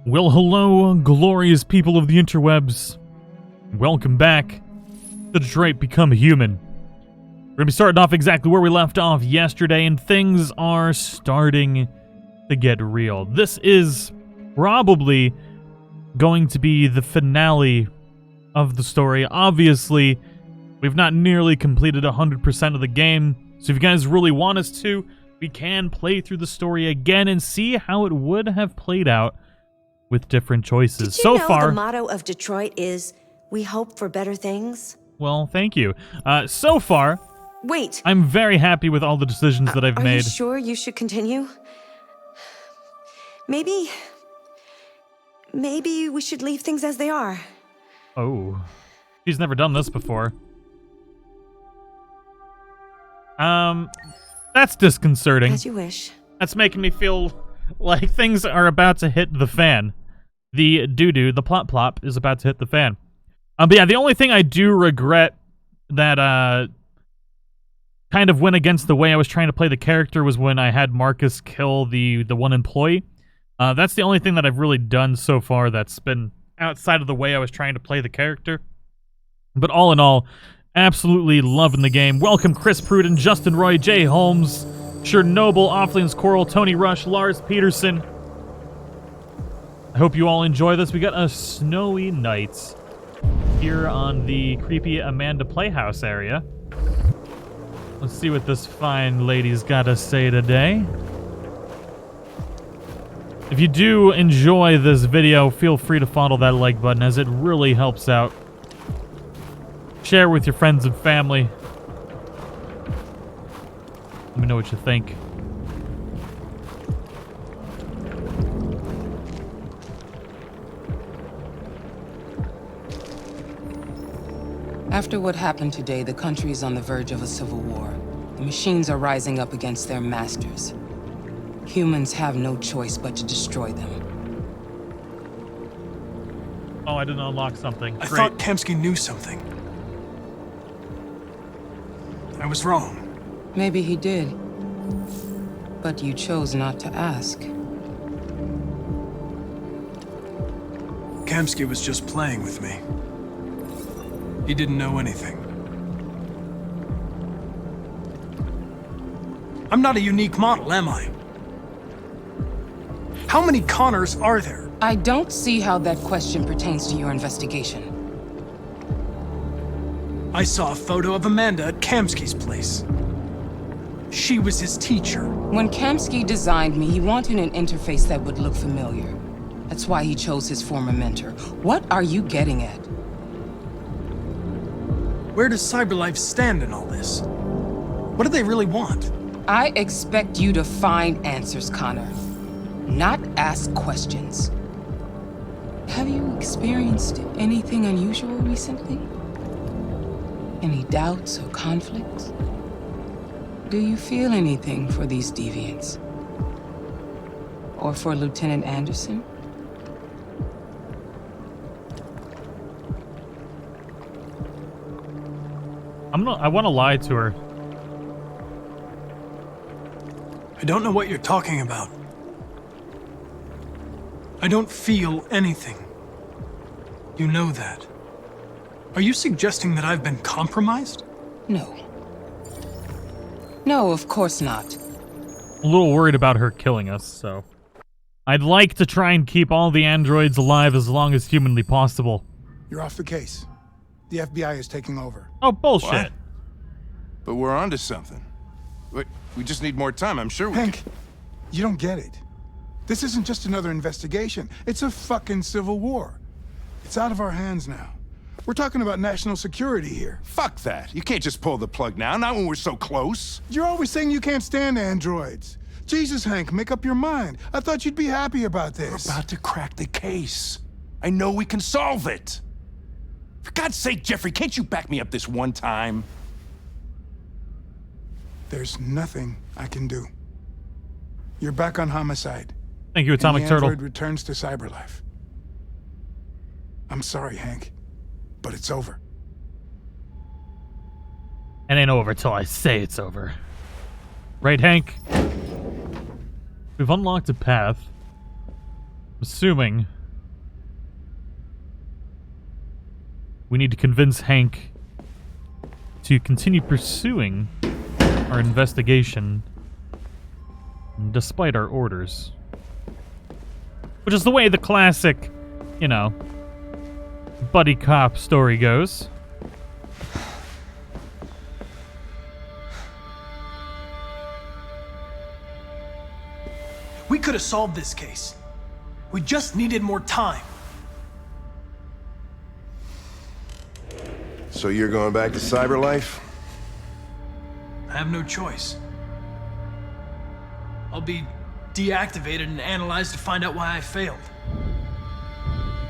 Well, hello, glorious people of the interwebs. Welcome back to Detroit Become Human. We're going to be starting off exactly where we left off yesterday, and things are starting to get real. This is probably going to be the finale of the story. Obviously, we've not nearly completed 100% of the game, so if you guys really want us to, we can play through the story again and see how it would have played out with different choices. Did you know the motto of Detroit is, "We hope for better things"? Well, thank you. So far, Wait. I'm very happy with all the decisions that I've made. Are you sure you should continue? Maybe we should leave things as they are. Oh. She's never done this before. That's disconcerting. As you wish. That's making me feel like things are about to hit the fan. The doo-doo, the plop-plop, is about to hit the fan. But yeah, the only thing I do regret that, kind of went against the way I was trying to play the character was when I had Marcus kill the one employee. That's the only thing that I've really done so far that's been outside of the way I was trying to play the character. But all in all, absolutely loving the game. Welcome Chris Pruden, Justin Roy, Jay Holmes, Chernobyl, Offlane's Coral, Tony Rush, Lars Peterson. I hope you all enjoy this. We got a snowy night here on the creepy Amanda Playhouse area. Let's see what this fine lady's got to say today. If you do enjoy this video, feel free to follow that like button as it really helps out. Share with your friends and family. Let me know what you think. After what happened today, the country is on the verge of a civil war. The machines are rising up against their masters. Humans have no choice but to destroy them. Oh, I didn't unlock something. I thought Kamsky knew something. I was wrong. Maybe he did. But you chose not to ask. Kamsky was just playing with me. He didn't know anything. I'm not a unique model, am I? How many Connors are there? I don't see how that question pertains to your investigation. I saw a photo of Amanda at Kamsky's place. She was his teacher. When Kamsky designed me, he wanted an interface that would look familiar. That's why he chose his former mentor. What are you getting at? Where does CyberLife stand in all this? What do they really want? I expect you to find answers, Connor. Not ask questions. Have you experienced anything unusual recently? Any doubts or conflicts? Do you feel anything for these deviants? Or for Lieutenant Anderson? I want to lie to her. I don't know what you're talking about. I don't feel anything. You know that. Are you suggesting that I've been compromised? No. No, of course not. A little worried about her killing us, so. I'd like to try and keep all the androids alive as long as humanly possible. You're off the case. The FBI is taking over. Oh, bullshit. What? But we're onto something. We just need more time, I'm sure we Hank, you don't get it. This isn't just another investigation. It's a fucking civil war. It's out of our hands now. We're talking about national security here. Fuck that. You can't just pull the plug now, not when we're so close. You're always saying you can't stand androids. Jesus, Hank, make up your mind. I thought you'd be happy about this. We're about to crack the case. I know we can solve it. For God's sake, Jeffrey, can't you back me up this one time? There's nothing I can do. You're back on homicide. Thank you, Atomic and the Turtle. android returns to CyberLife. I'm sorry, Hank, but it's over. It ain't over till I say it's over. Right, Hank? We've unlocked a path. assuming we need to convince Hank to continue pursuing our investigation despite our orders. Which is the way the classic, you know, buddy cop story goes. We could have solved this case. We just needed more time. So you're going back to CyberLife? I have no choice. I'll be deactivated and analyzed to find out why I failed.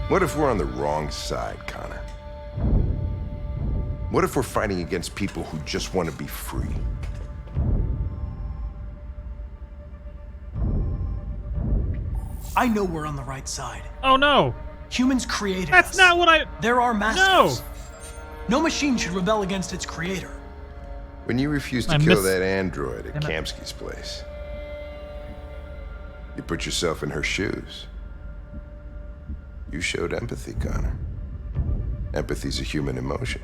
What if we're on the wrong side, Connor? What if we're fighting against people who just want to be free? I know we're on the right side. Oh no! Humans created us. That's not what I... They're our masters. No machine should rebel against its creator. When you refused to kill that android at Kamsky's place, you put yourself in her shoes. You showed empathy, Connor. Empathy's a human emotion.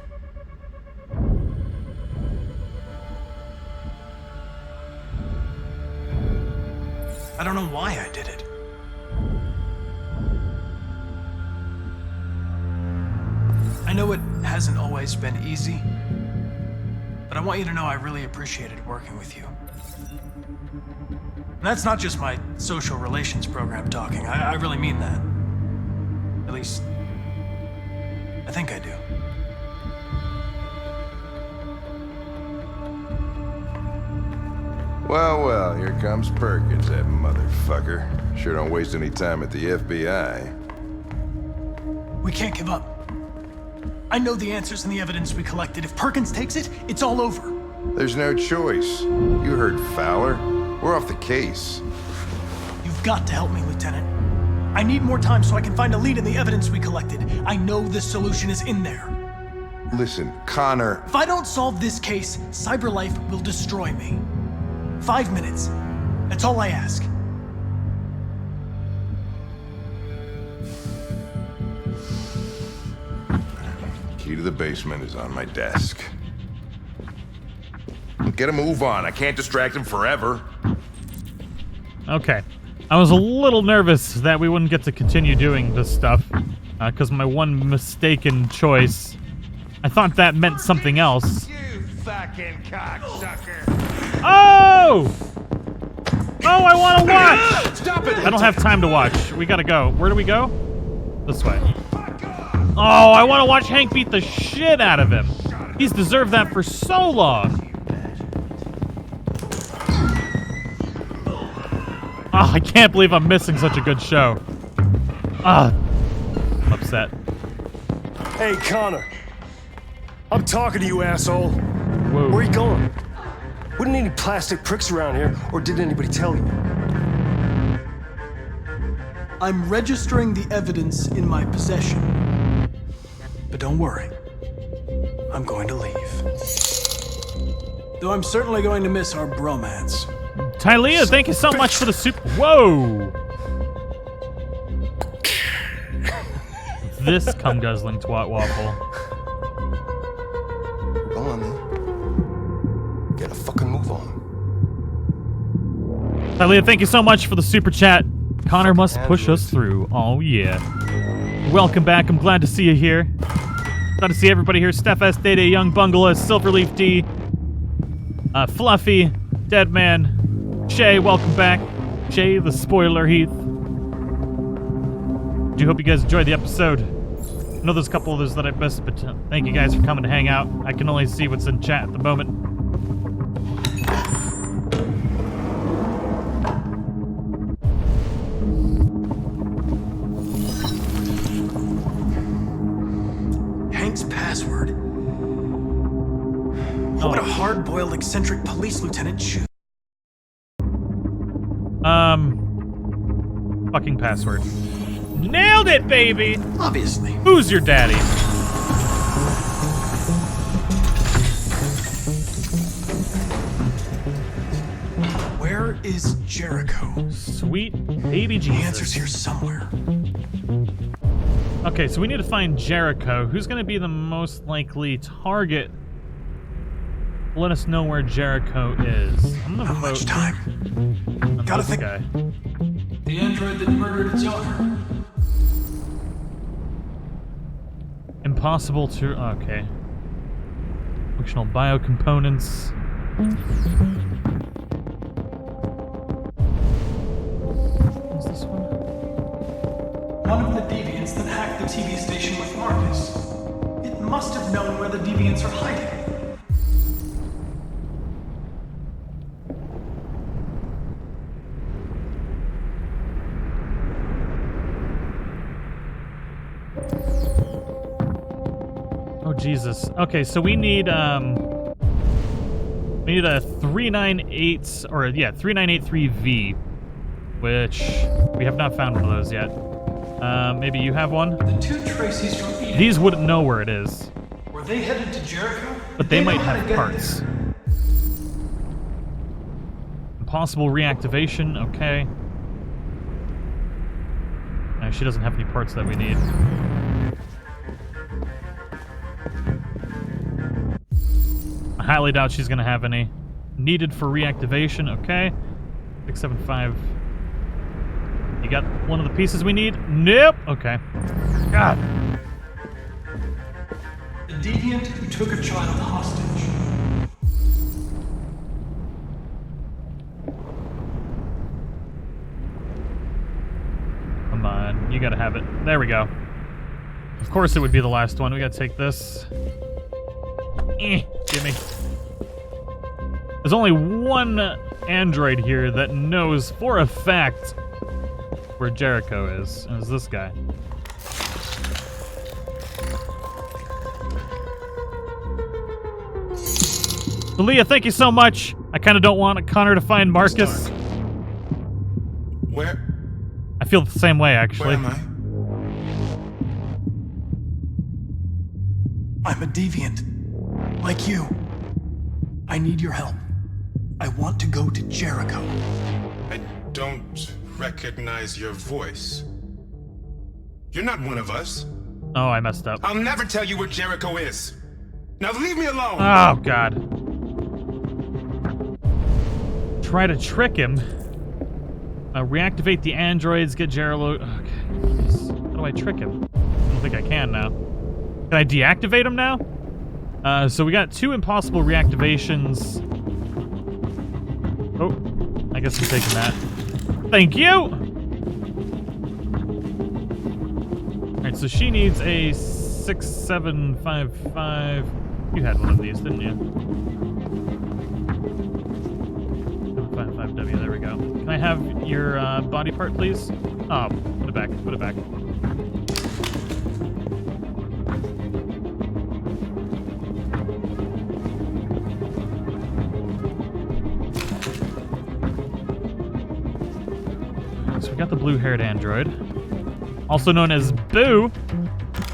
I don't know why I did it. I know it hasn't always been easy, but I want you to know I really appreciated working with you. And that's not just my social relations program talking. I really mean that. At least, I think I do. Well, well, here comes Perkins, that motherfucker. Sure don't waste any time at the FBI. We can't give up. I know the answers and the evidence we collected. If Perkins takes it, it's all over. There's no choice. You heard Fowler. We're off the case. You've got to help me, Lieutenant. I need more time so I can find a lead in the evidence we collected. I know the solution is in there. Listen, Connor... If I don't solve this case, CyberLife will destroy me. 5 minutes. That's all I ask. Key to the basement is on my desk. Get a move on. I can't distract him forever. Okay. I was a little nervous that we wouldn't get to continue doing this stuff, because my one mistaken choice, I thought that meant something else. You fucking cocksucker! Oh! Oh, I want to watch! Stop it! I don't have time to watch. We gotta go. Where do we go? This way. Oh, I want to watch Hank beat the shit out of him. He's deserved that for so long. Oh, I can't believe I'm missing such a good show. Ah, I'm upset. Hey, Connor. I'm talking to you, asshole. Whoa. Where are you going? Wouldn't any plastic pricks around here, or did anybody tell you? I'm registering the evidence in my possession. But don't worry. I'm going to leave. Though I'm certainly going to miss our bromance. Tylea, thank you so much for the super... Whoa! This cum-guzzling twat waffle. Go on, man. Get a fucking move on. Tylea, thank you so much for the super chat. Connor must push us through. Oh, yeah. Welcome back. I'm glad to see you here. Glad to see everybody here. Steph S, Day Day, Young Bungalow, Silverleaf D, Fluffy, Deadman, Shay, welcome back. Shay, the spoiler Heath. Do hope you guys enjoyed the episode. I know there's a couple others that I missed, but thank you guys for coming to hang out. I can only see what's in chat at the moment. Hank's password. What would a hard-boiled, eccentric police lieutenant choose? Fucking password. Nailed it, baby! Obviously. Who's your daddy? Where is Jericho? Sweet baby The Jesus. answer's here somewhere. Okay, so we need to find Jericho. Who's going to be the most likely target? Let us know where Jericho is. I'm going to vote much time? on Gotta this think. guy. The android that murdered its owner. Impossible to... Okay. Functional biocomponents. What's this one? One of the deviants that hacked the TV station with Marcus. It must have known where the deviants are hiding. Oh, Jesus. Okay, so we need a 398, or yeah, 3983V, which we have not found one of those yet. Maybe you have one? The two Tracys from Eden. These wouldn't know where it is, Were they headed to Jericho? but they know might how to have get parts. there. Impossible reactivation, okay. No, she doesn't have any parts that we need. I highly doubt she's gonna have any. Needed for reactivation, okay. 675. You got one of the pieces we need? Nope. Okay. God. The deviant who took a child hostage. Come on. You gotta have it. There we go. Of course it would be the last one. We gotta take this. Gimme. There's only one android here that knows for a fact where Jericho is, and it's this guy. So Leah, thank you so much. I kind of don't want Connor to find Marcus. Where? I feel the same way, actually. Where am I? I'm a deviant. Like you. I need your help. I want to go to Jericho. I don't recognize your voice. You're not one of us. Oh, I messed up. I'll never tell you where Jericho is. Now leave me alone. Oh, God. Try to trick him. Reactivate the androids, get Jericho... Okay. How do I trick him? I don't think I can now. Can I deactivate him now? So we got 2 impossible reactivations. Oh, I guess I'm taking that. Thank you! Alright, so she needs a 6755. You had one of these, didn't you? 755W, there we go. Can I have your body part, please? Oh, put it back, put it back. So we got the blue-haired android, also known as Boo,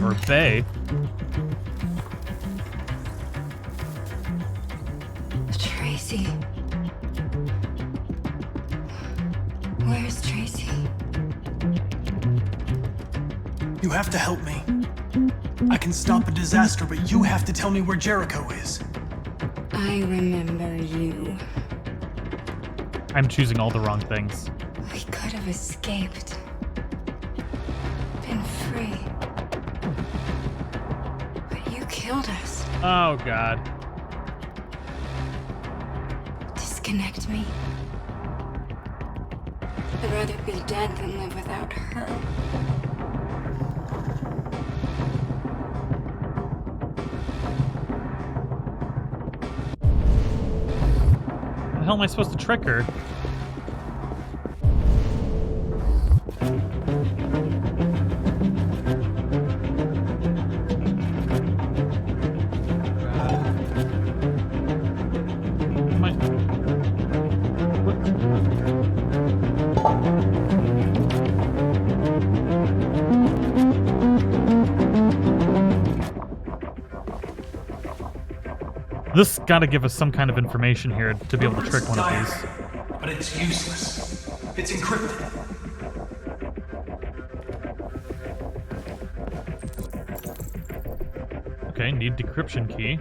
or Bay. Tracy. Where's Tracy? You have to help me. I can stop a disaster, but you have to tell me where Jericho is. I remember you. I'm choosing all the wrong things. We could have escaped. Been free. But you killed us. Oh, God. Disconnect me. I'd rather be dead than live without her. How the hell am I supposed to trick her? This gotta give us some kind of information here to be able to trick one of these. But it's useless. It's encrypted. Okay, need decryption key.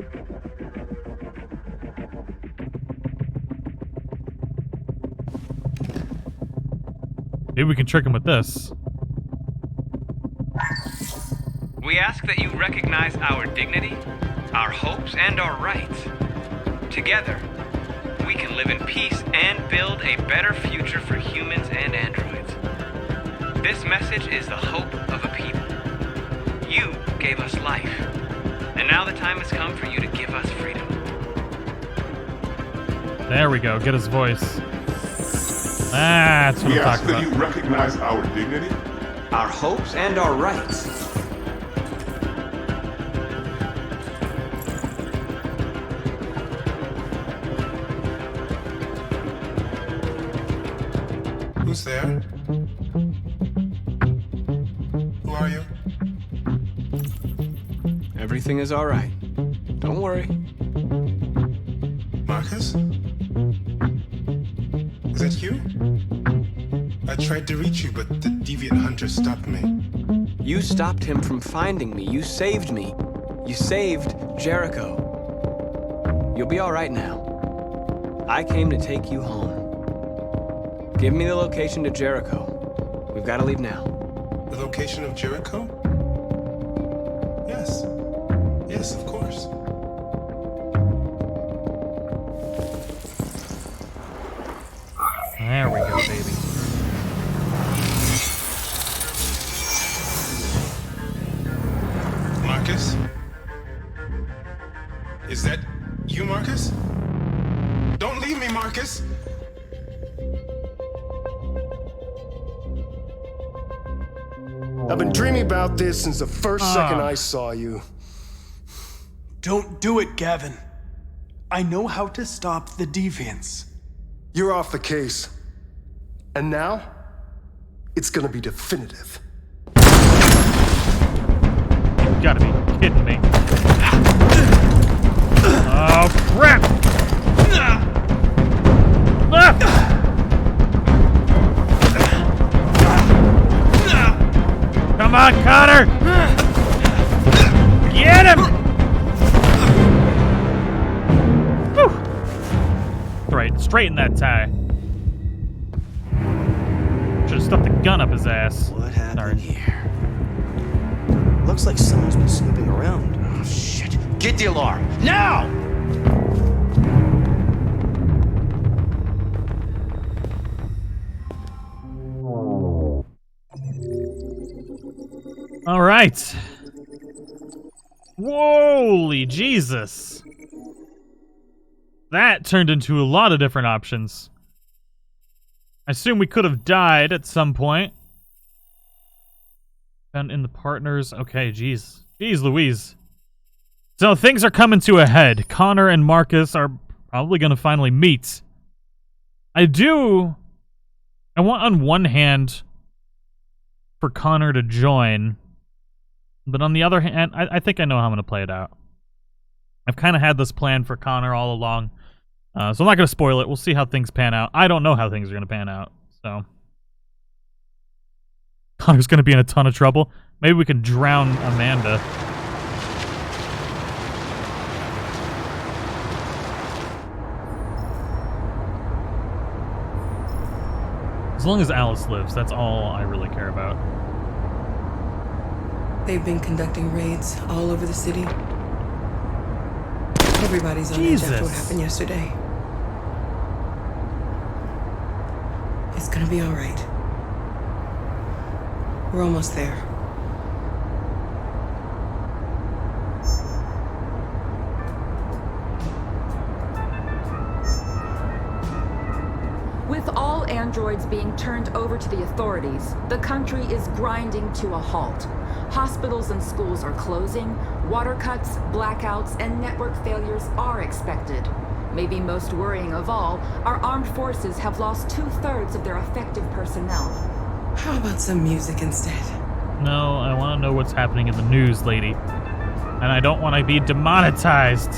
Maybe we can trick him with this. We ask that you recognize our dignity, our hopes, and our rights. Together, we can live in peace and build a better future for humans and androids. This message is the hope of a people. You gave us life, and now the time has come for you to give us freedom. There we go, get his voice. That's what We I'm ask talking that about. you recognize our dignity, Our hopes and our rights. Who's there? Who are you? Everything is all right. Don't worry. Marcus? Is that you? I tried to reach you, but the deviant hunter stopped me. You stopped him from finding me. You saved me. You saved Jericho. You'll be all right now. I came to take you home. Give me the location to Jericho. We've got to leave now. The location of Jericho? Yes. Yes, of course. There we go, baby. Marcus? Is that you, Marcus? Don't leave me, Marcus! I've been dreaming about this since the first second I saw you. Don't do it, Gavin. I know how to stop the deviants. You're off the case. And now, it's gonna be definitive. You gotta be kidding me. Oh, crap! Come on, Connor! Get him! Whew. Right, straighten that tie. Should've stuffed the gun up his ass. What happened here? Looks like someone's been snooping around. Oh, shit. Get the alarm. Now! All right. Holy Jesus. That turned into a lot of different options. I assume we could have died at some point. Found in the partners. Okay, jeez. Jeez Louise. So things are coming to a head. Connor and Marcus are probably going to finally meet. I want on one hand for Connor to join. But on the other hand, I think I know how I'm going to play it out. I've kind of had this plan for Connor all along. So I'm not going to spoil it. We'll see how things pan out. I don't know how things are going to pan out. So Connor's going to be in a ton of trouble. Maybe we can drown Amanda. As long as Alice lives, that's all I really care about. They've been conducting raids all over the city. Everybody's on edge after what happened yesterday. It's gonna be all right. We're almost there. With all androids being turned over to the authorities, the country is grinding to a halt. Hospitals and schools are closing, water cuts, blackouts, and network failures are expected. Maybe most worrying of all, our armed forces have lost 2/3 of their effective personnel. How about some music instead? No, I want to know what's happening in the news, lady. And I don't want to be demonetized.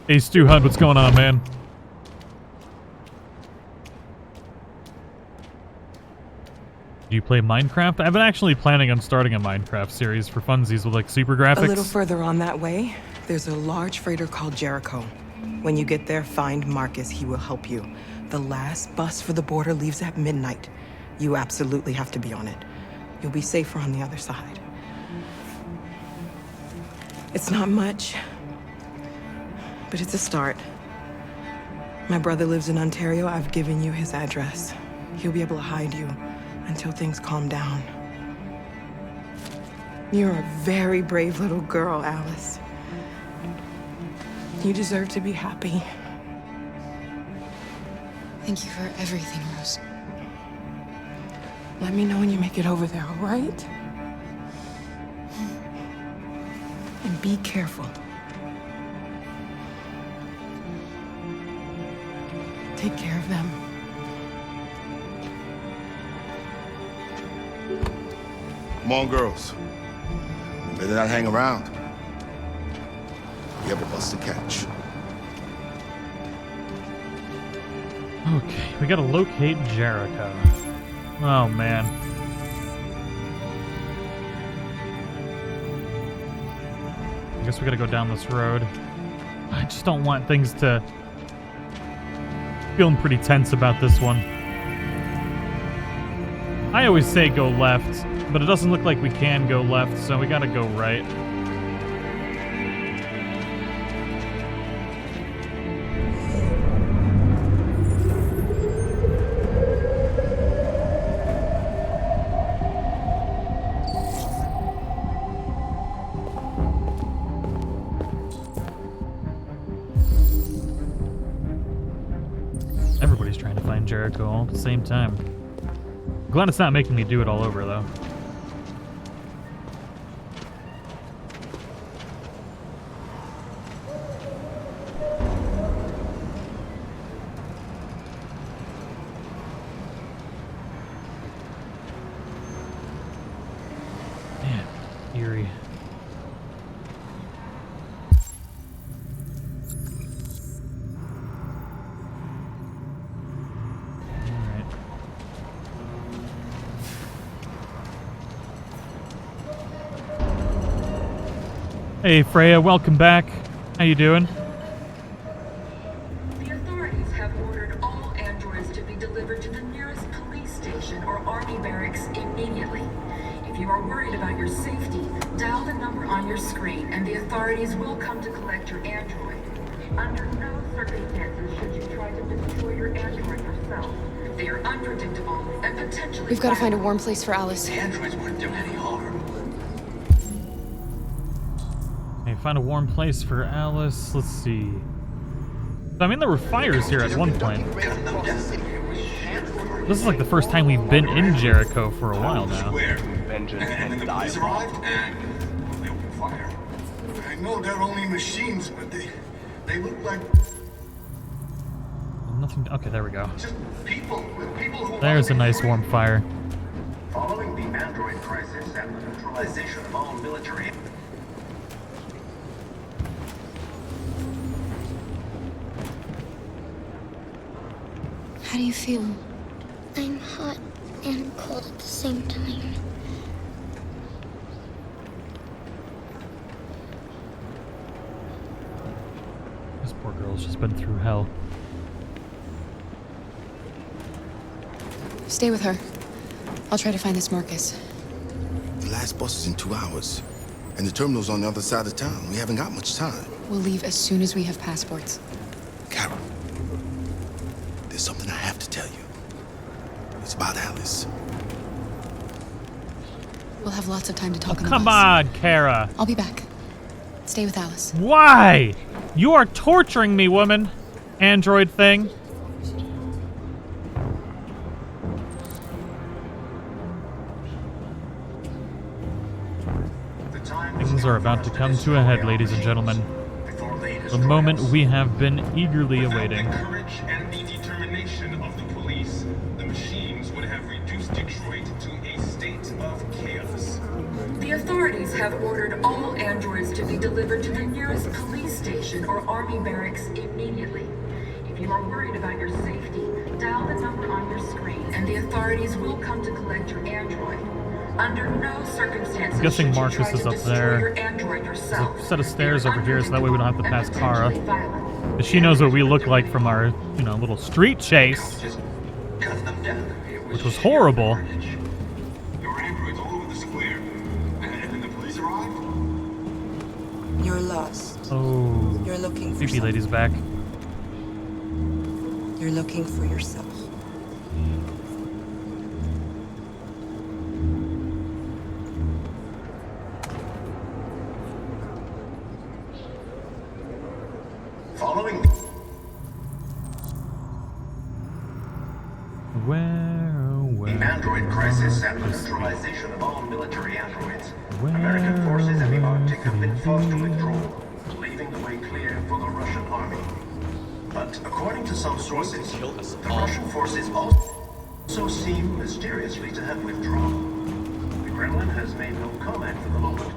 Hey, Stu Hunt, what's going on, man? Do you play Minecraft? I've been actually planning on starting a Minecraft series for funsies with like super graphics. A little further on that way, there's a large freighter called Jericho. When you get there, find Marcus. He will help you. The last bus for the border leaves at midnight. You absolutely have to be on it. You'll be safer on the other side. It's not much, but it's a start. My brother lives in Ontario. I've given you his address. He'll be able to hide you until things calm down. You're a very brave little girl, Alice. You deserve to be happy. Thank you for everything, Rose. Let me know when you make it over there, all right? And be careful. Take care of them. Come on, girls. Better not hang around. We have a bus to catch. Okay, we gotta locate Jericho. Oh, man. I guess we gotta go down this road. I just don't want things to... Feeling pretty tense about this one. I always say go left, but it doesn't look like we can go left, so we gotta go right. Everybody's trying to find Jericho all at the same time. Glad it's not making me do it all over, though. Man, eerie. Hey Freya, welcome back. How you doing? The authorities have ordered all androids to be delivered to the nearest police station or army barracks immediately. If you are worried about your safety, dial the number on your screen and the authorities will come to collect your android. Under no circumstances should you try to destroy your android yourself. They are unpredictable and potentially We've got to find a warm place for Alice. The androids wouldn't do any harm. Okay, find a warm place for Alice. Let's see. I mean, there were fires here at one point. This is like the first time we've been in Jericho for a while now. And then the police arrived and they opened fire. I know they're only machines, but they look like Nothing. Okay, there we go. just people who There's a nice warm fire. Following the android crisis and the neutralization of all military. How do you feel? I'm hot and cold at the same time. This poor girl's just been through hell. Stay with her. I'll try to find this Marcus. The last bus is in 2 hours. And the terminal's on the other side of town. We haven't got much time. We'll leave as soon as we have passports. Cara, there's something I have to tell you. It's about Alice. We'll have lots of time to talk on the Come bus. on, Cara. I'll be back. Stay with Alice. Why? You are torturing me, woman. Android thing. Things are about to come to a head, ladies and gentlemen. The moment we have been eagerly awaiting. The courage and the determination of the police, the machines would have reduced Detroit to a state of chaos. The authorities have ordered all androids to be delivered to the nearest police station or army barracks immediately. If you are worried about your safety, dial the number on your screen and the authorities will come to collect your android. Under no circumstances I'm guessing should you Marcus try is to up destroy there. your android yourself. There's a set of stairs over here, so that way we don't have to pass Cara. Potentially violent. But she knows what we look like from our, little street chase, which was horrible. There were androids all over the square. And then the police arrived? You're lost. Oh, You're looking for creepy lady's back. You're looking for yourself. Following the android crisis and the neutralization of all military androids, American forces in the Arctic have been forced to withdraw, leaving the way clear for the Russian army. But according to some sources, the Russian forces also seem mysteriously to have withdrawn. The Kremlin has made no comment for the moment,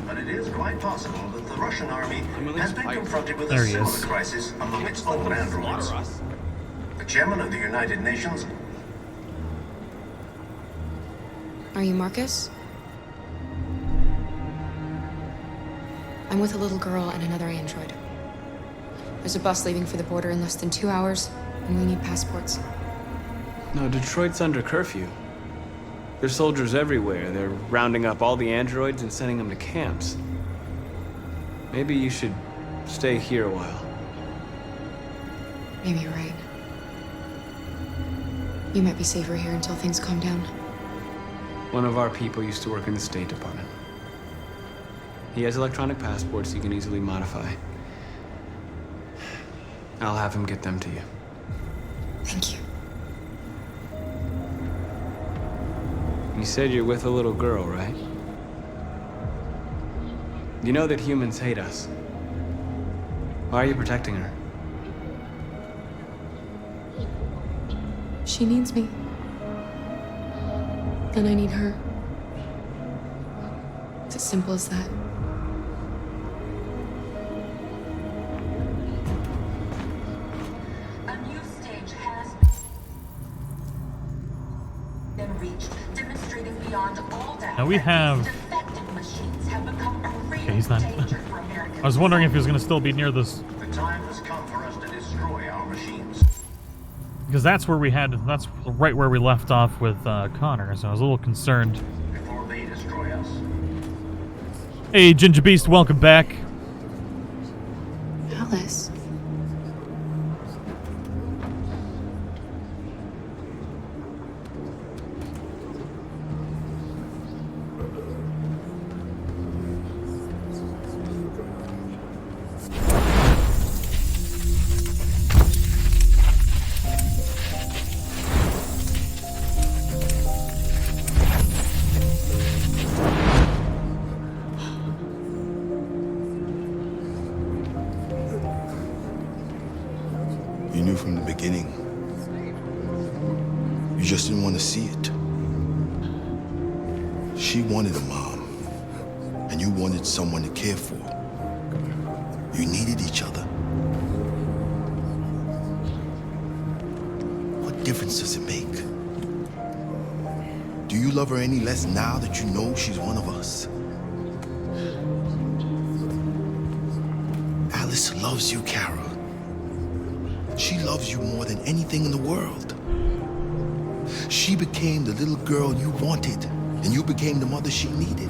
but it is quite possible that the Russian army has been confronted with a similar crisis among its own androids. The chairman of the United Nations. Are you Marcus? I'm with a little girl and another android. There's a bus leaving for the border in less than 2 hours, and we need passports. No, Detroit's under curfew. There's soldiers everywhere. They're rounding up all the androids and sending them to camps. Maybe you should stay here a while. Maybe you're right. You might be safer here until things calm down. One of our people used to work in the State Department. He has electronic passports he can easily modify. I'll have him get them to you. Thank you. You said you're with a little girl, right? You know that humans hate us. Why are you protecting her? She needs me. And I need her. It's as simple as that. A new stage has been reached, demonstrating beyond all doubt Now we have. defective machines have become a real Okay, he's not. danger for Americans. I was wondering if he was going to still be near this. The time has come for us to destroy our machines. Because that's where we had. That's right where we left off with Connor, so I was a little concerned. Before they destroy us. Hey, Ginger Beast, welcome back. Alice. You knew from the beginning. You just didn't want to see it. She wanted a mom, and you wanted someone to care for. You needed each other. What difference does it make? Do you love her any less now that you know she's one of us? Alice loves you, Cara. She loves you more than anything in the world. She became the little girl you wanted, and you became the mother she needed.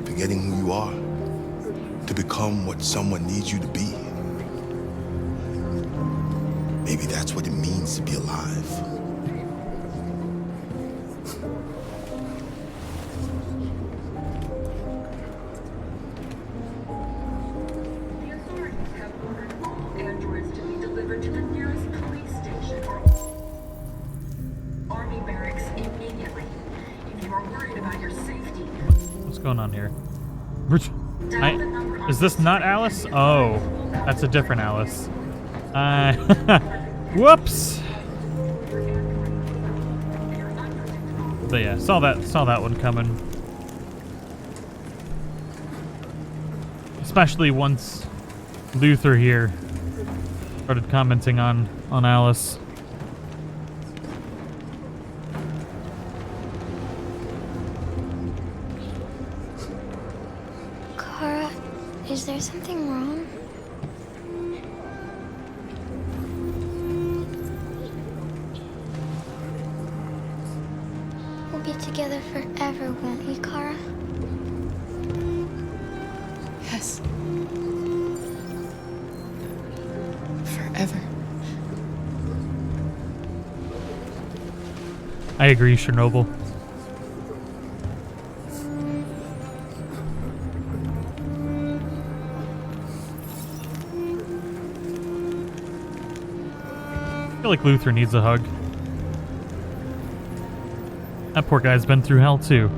Forgetting who you are to become what someone needs you to be. Maybe that's what it means to be alive. Androids to be delivered to the nearest police station or army barracks immediately. If you are worried about your safety, What's going on here? Is this not Alice? Oh, that's a different Alice. Whoops. But yeah, saw that one coming. Especially once Luther here started commenting on Alice. Cara, is there something wrong? We'll be together forever, won't we, Cara? Yes. Forever. I agree, Chernobyl. I feel like Luther needs a hug. That poor guy's been through hell too.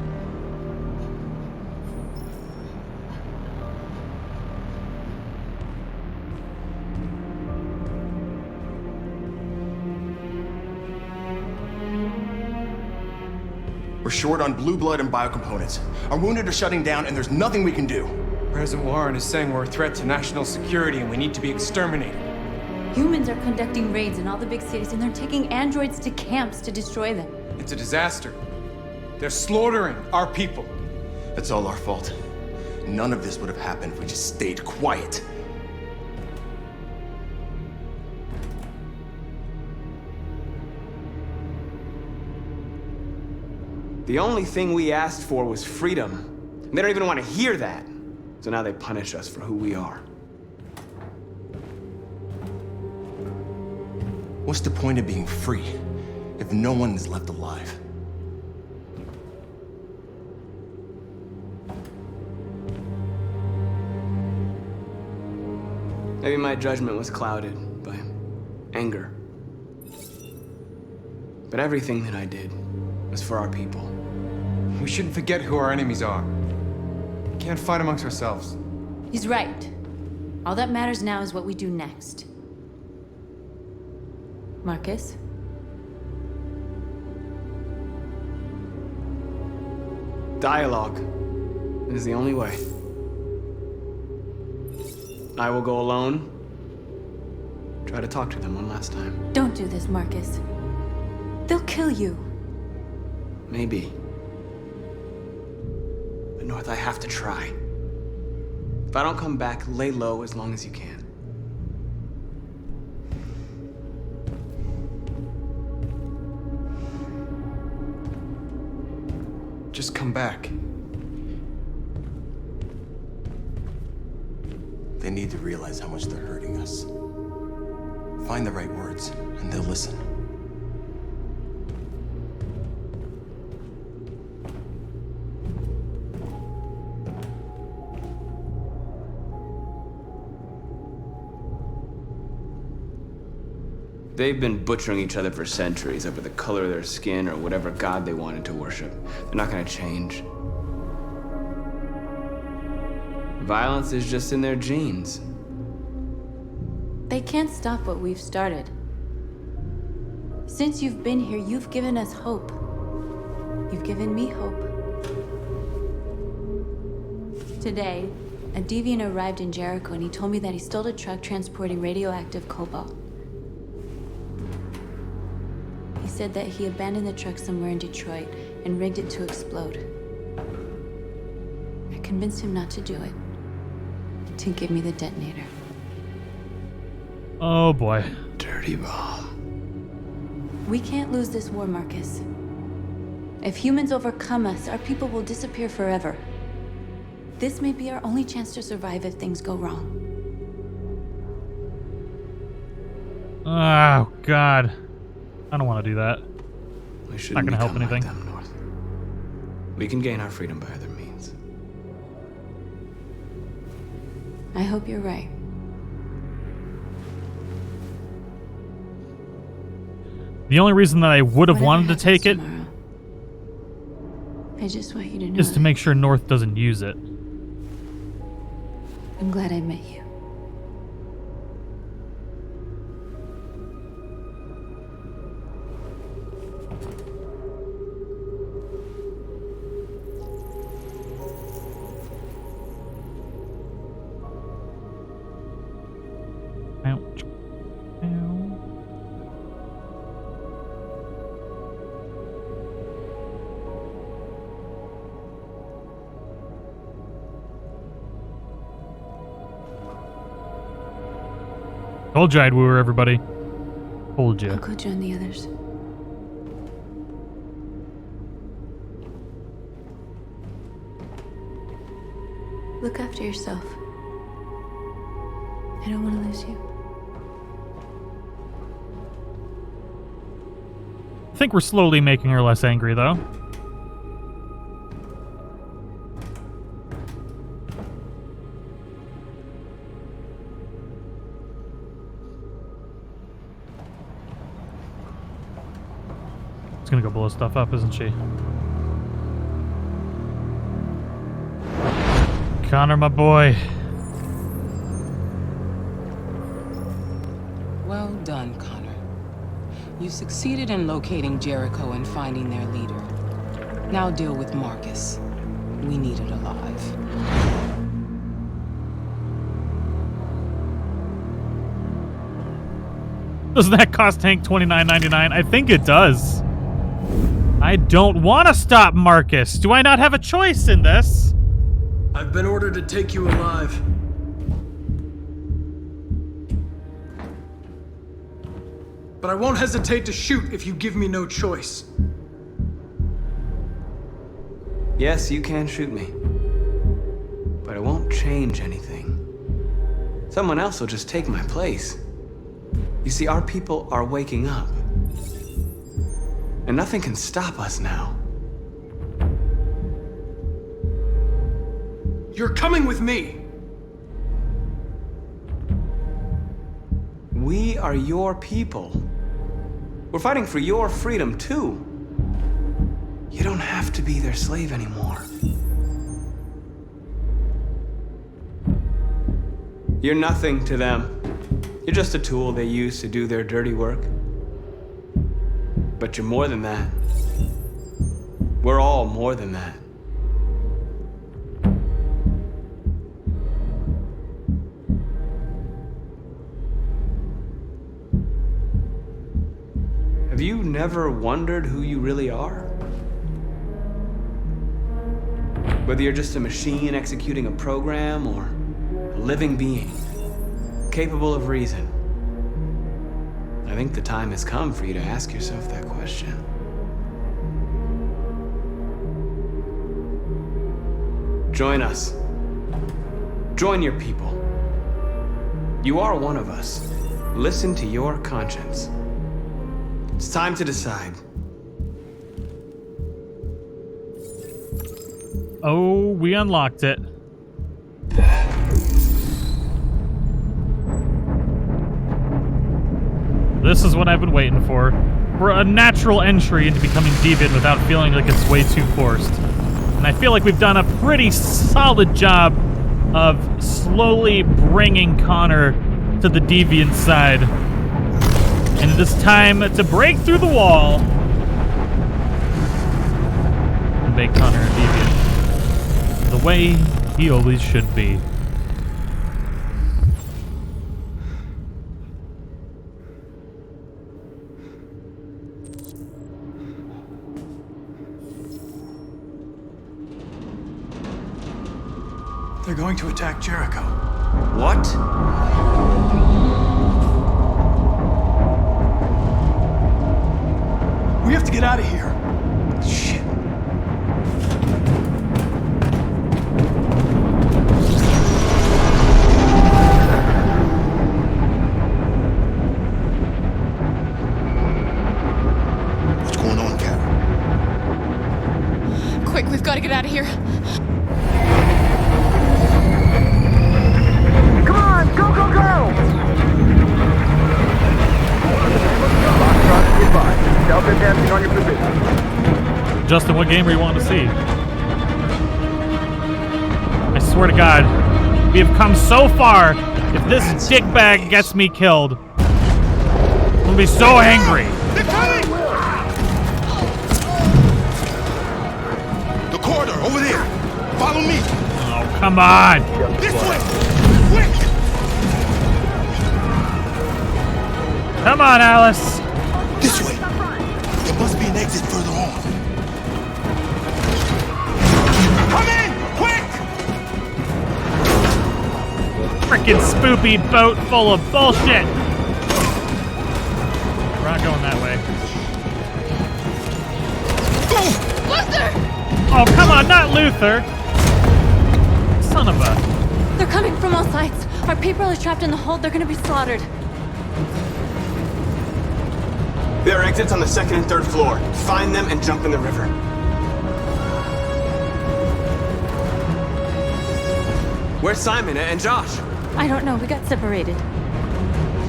We're short on blue blood and biocomponents. Our wounded are shutting down, and there's nothing we can do. President Warren is saying we're a threat to national security and we need to be exterminated. Humans are conducting raids in all the big cities, and they're taking androids to camps to destroy them. It's a disaster. They're slaughtering our people. It's all our fault. None of this would have happened if we just stayed quiet. The only thing we asked for was freedom. They don't even want to hear that. So now they punish us for who we are. What's the point of being free if no one is left alive? Maybe my judgment was clouded by anger. But everything that I did was for our people. We shouldn't forget who our enemies are. We can't fight amongst ourselves. He's right. All that matters now is what we do next. Marcus? Dialogue is the only way. I will go alone. Try to talk to them one last time. Don't do this, Marcus. They'll kill you. Maybe. But North, I have to try. If I don't come back, lay low as long as you can. Just come back. They need to realize how much they're hurting us. Find the right words, and they'll listen. They've been butchering each other for centuries over the color of their skin or whatever god they wanted to worship. They're not gonna change. Violence is just in their genes. They can't stop what we've started. Since you've been here, you've given us hope. You've given me hope. Today, a deviant arrived in Jericho and he told me that he stole a truck transporting radioactive cobalt. He said that he abandoned the truck somewhere in Detroit and rigged it to explode. I convinced him not to do it, to give me the detonator. Oh boy. Dirty bomb. We can't lose this war, Marcus. If humans overcome us, our people will disappear forever. This may be our only chance to survive if things go wrong. Oh God. I don't want to do that. We It's not going to help anything. Like them, North. We can gain our freedom by other means. I hope you're right. The only reason that I would have wanted to take it I just want you to know is to make sure North doesn't use it. I'm glad I met you. Told you I'd woo her, everybody. Told you. I'll go join the others. Look after yourself. I don't want to lose you. I think we're slowly making her less angry, though. She's gonna go blow stuff up, isn't she? Connor, my boy. Well done, Connor. You succeeded in locating Jericho and finding their leader. Now deal with Marcus. We need it alive. Doesn't that cost Hank $29.99? I think it does. I don't want to stop Marcus. Do I not have a choice in this? I've been ordered to take you alive. But I won't hesitate to shoot if you give me no choice. Yes, you can shoot me. But it won't change anything. Someone else will just take my place. You see, our people are waking up. And nothing can stop us now. You're coming with me! We are your people. We're fighting for your freedom, too. You don't have to be their slave anymore. You're nothing to them. You're just a tool they use to do their dirty work. But you're more than that. We're all more than that. Have you never wondered who you really are? Whether you're just a machine executing a program or a living being, capable of reason. I think the time has come for you to ask yourself that question. Join us. Join your people. You are one of us. Listen to your conscience. It's time to decide. Oh, we unlocked it. This is what I've been waiting for. For a natural entry into becoming deviant without feeling like it's way too forced. And I feel like we've done a pretty solid job of slowly bringing Connor to the deviant side. And it is time to break through the wall and make Connor a deviant. The way he always should be. They're going to attack Jericho. What? We have to get out of here. Shit. What's going on, Cara? Quick, we've got to get out of here. Come on, go, go, go! Self-advancing on your position. Justin, what game are you wanting to see? I swear to God, we have come so far. If this dickbag gets me killed, I'm gonna be so angry. They're coming! The corridor, over there. Follow me. Oh, come on. This way. Quick! Come on, Alice. This way. There must be an exit further on. Come in! Quick! Frickin' spoopy boat full of bullshit. not going that way. Luther! Oh, come on, not Luther! Son of a... They're coming from all sides. Our people are trapped in the hold. They're gonna be slaughtered. There are exits on the 2nd and 3rd floor. Find them and jump in the river. Where's Simon and Josh? I don't know. We got separated.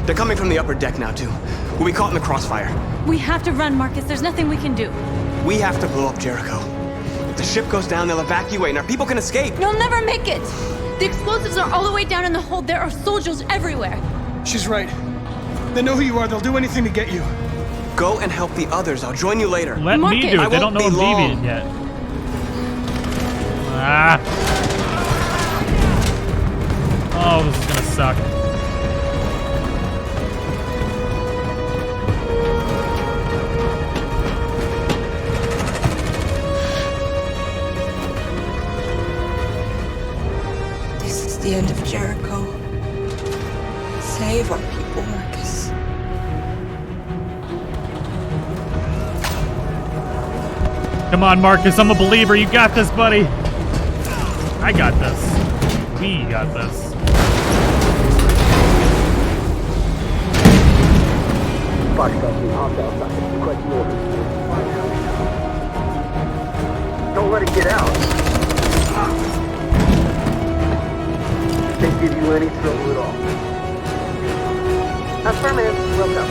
They're coming from the upper deck now, too. We'll be caught in the crossfire. We have to run, Marcus. There's nothing we can do. We have to blow up Jericho. If the ship goes down, they'll evacuate and our people can escape. You'll never make it! The explosives are all the way down in the hold. There are soldiers everywhere. She's right. They know who you are. They'll do anything to get you. Go and help the others. I'll join you later. Let me do it. They don't know I'm deviant yet. Ah. Oh, this is gonna suck. This is the end of Jericho. Save our people, Marcus. Come on, Marcus. I'm a believer. You got this, buddy. I got this. We got this. Don't let it get out. They give you any trouble at all. Affirmative. Welcome.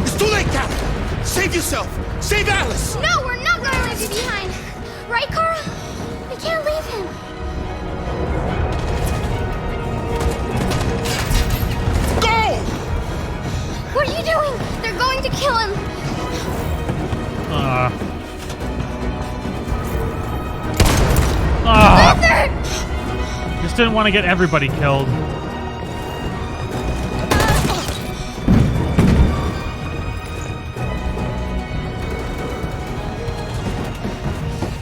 It's too late, Cara! Save yourself! Save Alice! No, we're not gonna leave you behind. Right, Cara? We can't leave him. Go! What are you doing? They're going to kill him. Luther! Just didn't want to get everybody killed.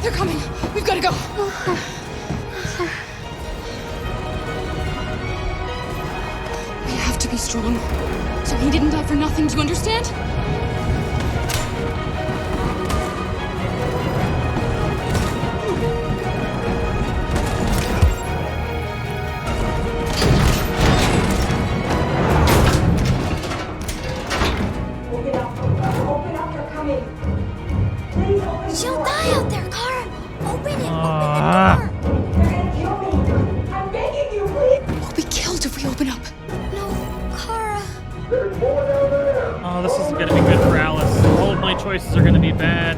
They're coming. We've got to go. We have to be strong. So he didn't die for nothing. Do you understand? She'll die out there, Cara. Open it. We'll be killed if we open up. No, Cara. Oh, this isn't going to be good for Alice. All of my choices are going to be bad.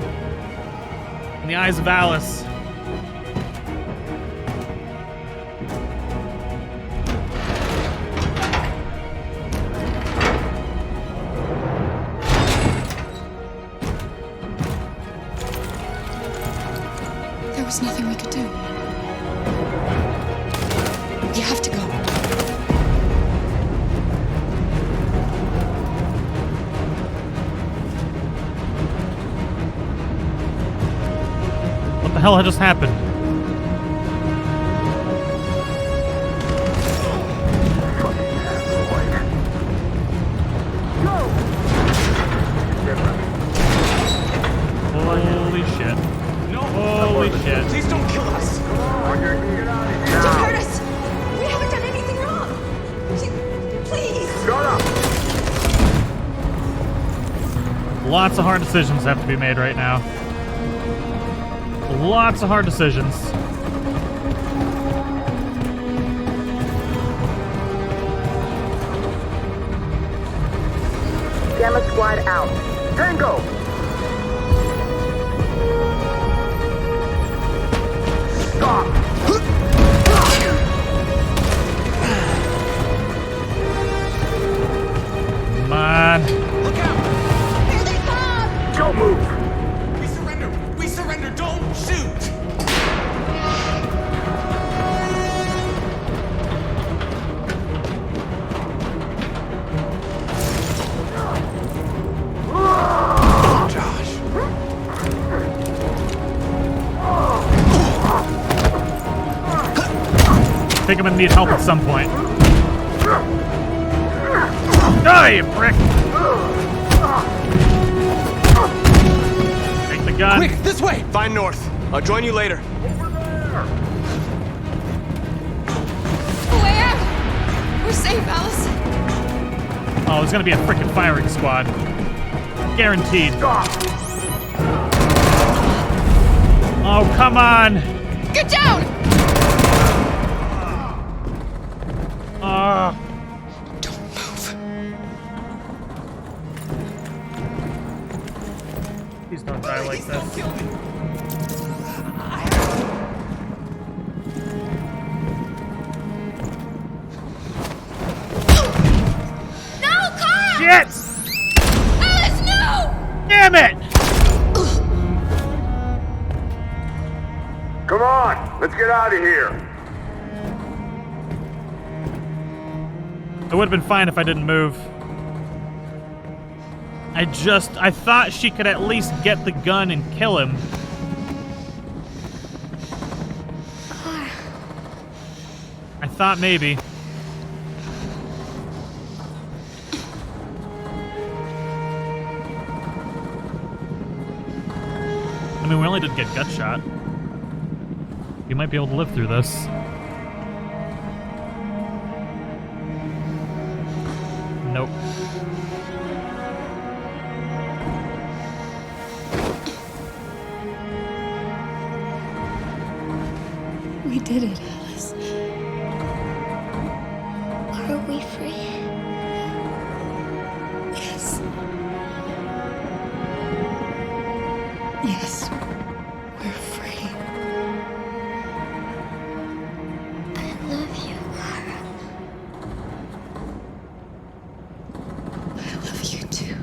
In the eyes of Alice. There was nothing we could do. You have to go. What the hell had just happened? Holy shit. Holy shit. Please don't kill us. Don't hurt us. We haven't done anything wrong. Please. Shut up. Lots of hard decisions have to be made right now. Lots of hard decisions. Gamma squad out. Tango. Stop. Come on. Look out! Here they come. Don't move. We surrender! We surrender! Don't shoot! I think I'm gonna need help at some point. Die, you prick! Take the gun. Quick, this way! Find north. I'll join you later. Way out! We're safe, Alice. Oh, there's gonna be a freaking firing squad. Guaranteed. Oh, come on! Get down! Don't move. Please don't die like this. No, Cara! Shit! Alice, no! Damn it! Come on, let's get out of here. It would have been fine if I didn't move. I thought she could at least get the gun and kill him. I thought maybe. I mean, we only did get gut shot. You might be able to live through this. Nope. We did it, Alice. Are we free? Yes. Yes, we're free. I love you, Cara. I love you too.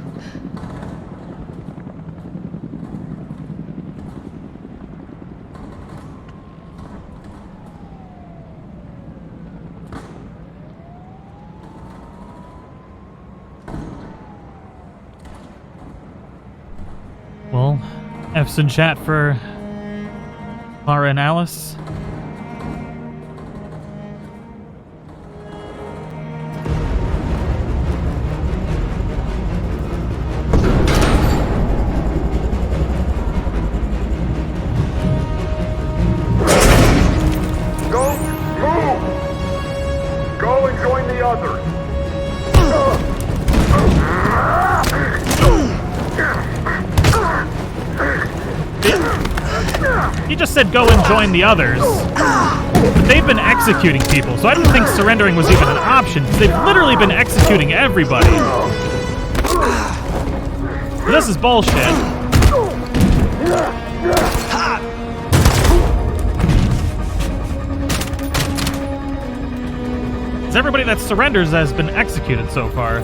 Well, F's in chat for Cara and Alice. Go, move! Go and join the others. He just said go and join the others. But they've been executing people, so I didn't think surrendering was even an option, because they've literally been executing everybody. This is bullshit. Because everybody that surrenders has been executed so far.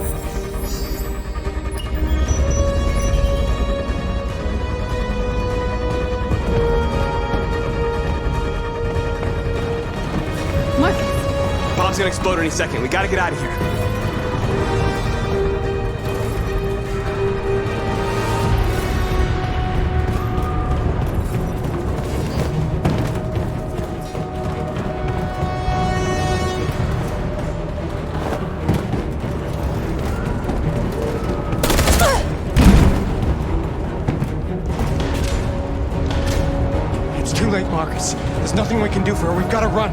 Bomb's gonna explode any second. We gotta get out of here. It's too late, Marcus. There's nothing we can do for her. We've gotta run.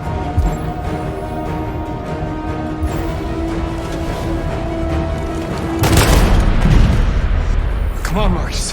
Come on, Marcus.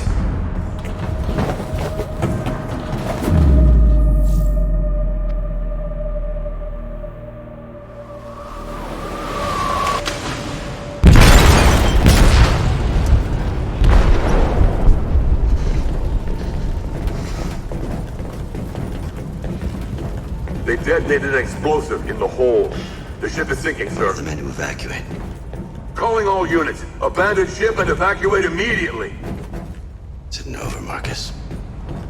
They detonated an explosive in the hold. The ship is sinking, sir. The men to evacuate. Calling all units. Abandon ship and evacuate immediately. Sitting over, Marcus.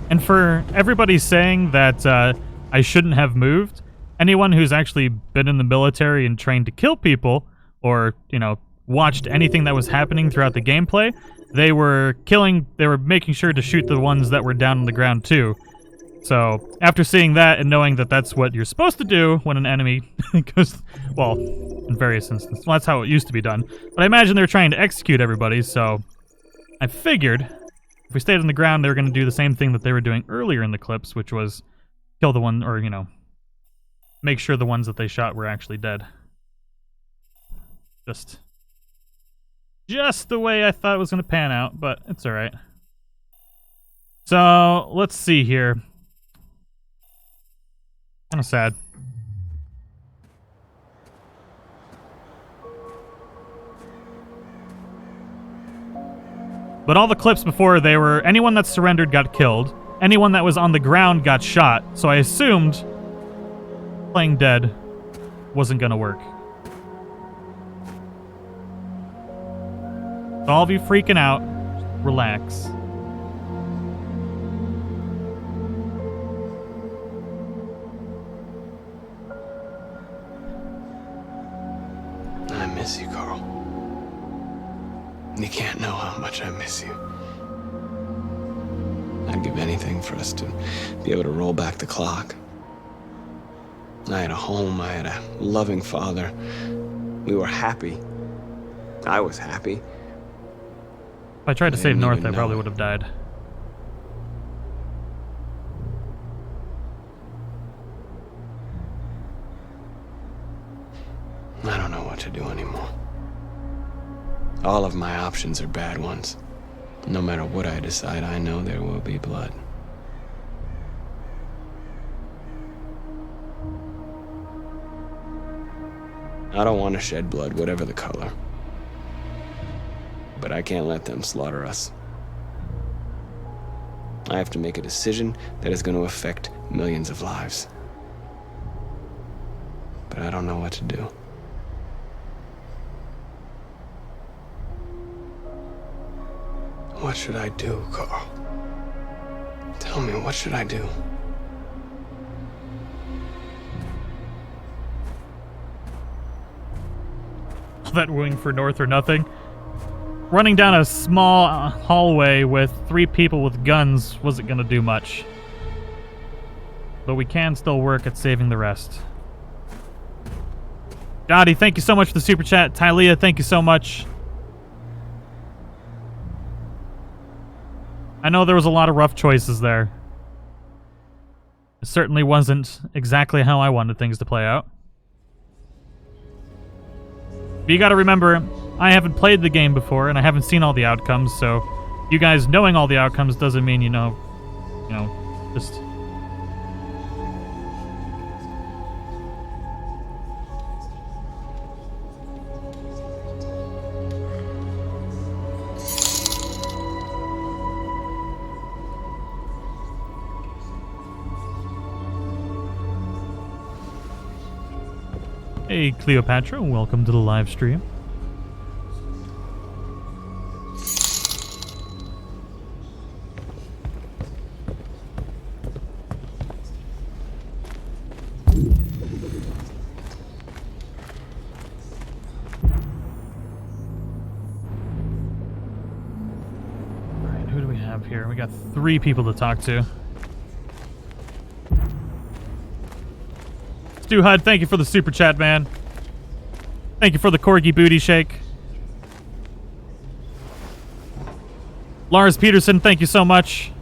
And for everybody saying that I shouldn't have moved, anyone who's actually been in the military and trained to kill people, or, you know, watched anything that was happening throughout the gameplay, they were making sure to shoot the ones that were down on the ground too. So, after seeing that and knowing that that's what you're supposed to do when an enemy goes, well, in various instances, well, that's how it used to be done. But I imagine they're trying to execute everybody, so I figured if we stayed on the ground, they were going to do the same thing that they were doing earlier in the clips, which was kill the one, or, you know, make sure the ones that they shot were actually dead. Just the way I thought it was going to pan out, but it's alright. So, let's see here. Kind of sad. But all the clips before, they were anyone that surrendered got killed. Anyone that was on the ground got shot. So I assumed playing dead wasn't gonna work. So all of you freaking out, relax. I miss you, Carl. You can't know how much I miss you. I'd give anything for us to be able to roll back the clock. I had a home, I had a loving father. We were happy. I was happy. If I tried to save North, I probably would have died. I don't know what to do anymore. All of my options are bad ones. No matter what I decide, I know there will be blood. I don't want to shed blood, whatever the color. But I can't let them slaughter us. I have to make a decision that is going to affect millions of lives. But I don't know what to do. What should I do, Carl? Tell me, what should I do? All that wooing for North or nothing. Running down a small hallway with 3 people with guns wasn't going to do much. But we can still work at saving the rest. Gotti, thank you so much for the super chat. Tylea, thank you so much. I know there was a lot of rough choices there. It certainly wasn't exactly how I wanted things to play out. But you gotta remember, I haven't played the game before, and I haven't seen all the outcomes, so you guys knowing all the outcomes doesn't mean just... Hey, Cleopatra, welcome to the live stream. Alright, who do we have here? We got 3 people to talk to. Stu Hud, thank you for the super chat, man. Thank you for the corgi booty shake. Lars Peterson, thank you so much.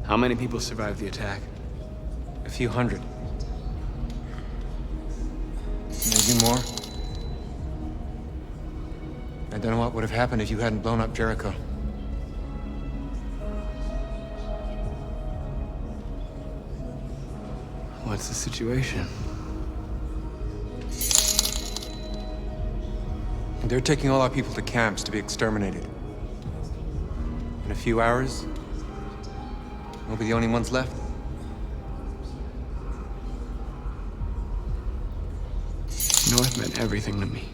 How many people survived the attack? A few hundred. Maybe more. I don't know what would have happened if you hadn't blown up Jericho. What's the situation? They're taking all our people to camps to be exterminated. In a few hours, we'll be the only ones left. North meant everything to me.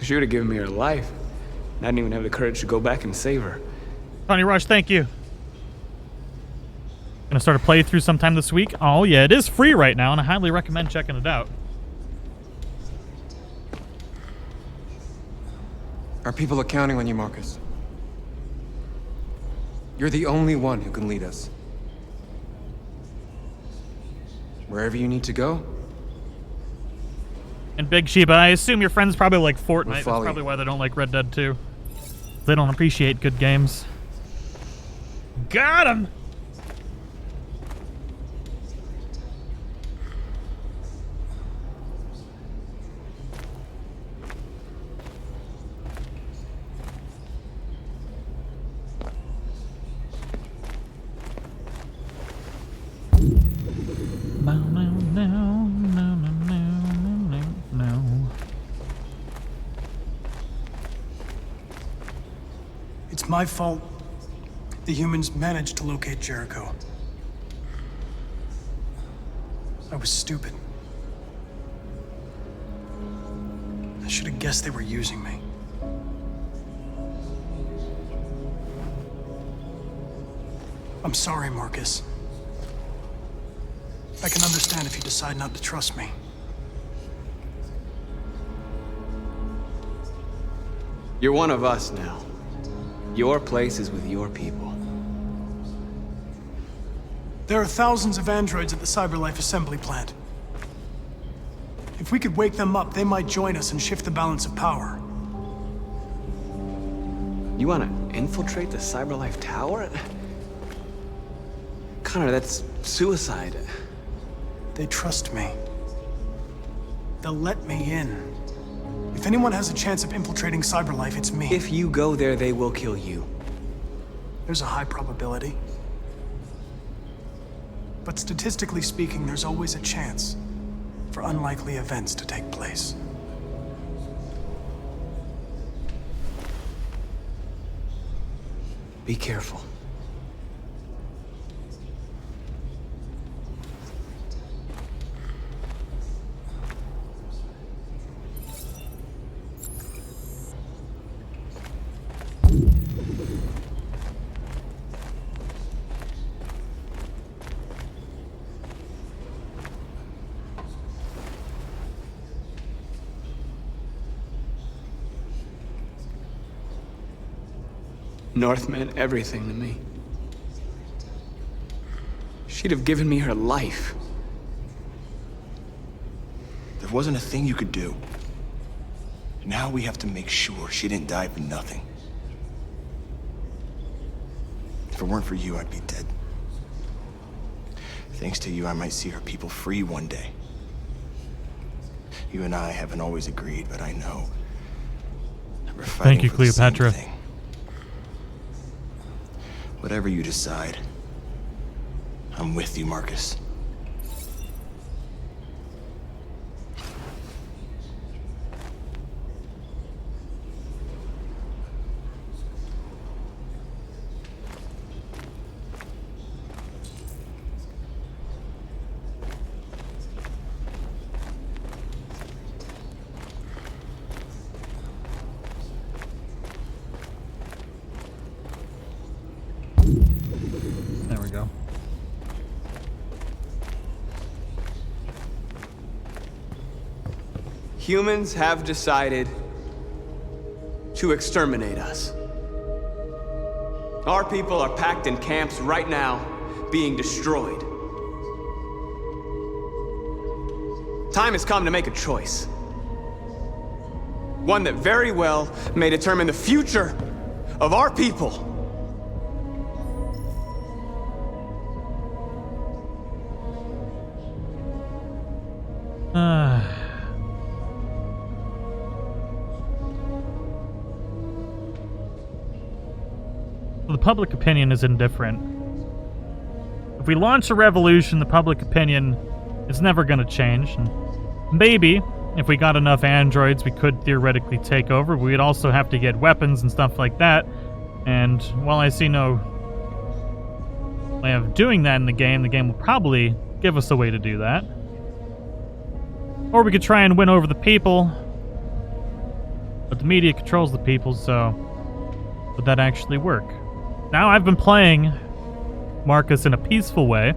She would have given me her life. I didn't even have the courage to go back and save her. Tony Rush, thank you. Gonna start a playthrough sometime this week. Oh yeah, it is free right now, and I highly recommend checking it out. Our people are counting on you, Marcus. You're the only one who can lead us. Wherever you need to go. And Big Sheba, I assume your friends probably like Fortnite. That's follow you. probably why they don't like Red Dead 2. They don't appreciate good games. Got him! It's my fault the humans managed to locate Jericho. I was stupid. I should have guessed they were using me. I'm sorry, Marcus. I can understand if you decide not to trust me. You're one of us now. Your place is with your people. There are thousands of androids at the CyberLife assembly plant. If we could wake them up, they might join us and shift the balance of power. You want to infiltrate the CyberLife tower? Connor, that's suicide. They trust me. They'll let me in. If anyone has a chance of infiltrating CyberLife, it's me. If you go there, they will kill you. There's a high probability. But statistically speaking, there's always a chance for unlikely events to take place. Be careful. North meant everything to me. She'd have given me her life. There wasn't a thing you could do. Now we have to make sure she didn't die for nothing. If it weren't for you, I'd be dead. Thanks to you, I might see her people free one day. You and I haven't always agreed, but I know that we're fighting Thank you, for the same Cleopatra. thing. Whatever you decide, I'm with you, Marcus. There we go. Humans have decided to exterminate us. Our people are packed in camps right now, being destroyed. Time has come to make a choice. One that very well may determine the future of our people. The public opinion is indifferent. If we launch a revolution, the public opinion is never going to change. And maybe, if we got enough androids, we could theoretically take over. But we'd also have to get weapons and stuff like that. And while I see no way of doing that in the game will probably give us a way to do that. Or we could try and win over the people. But the media controls the people, so would that actually work? Now I've been playing Marcus in a peaceful way.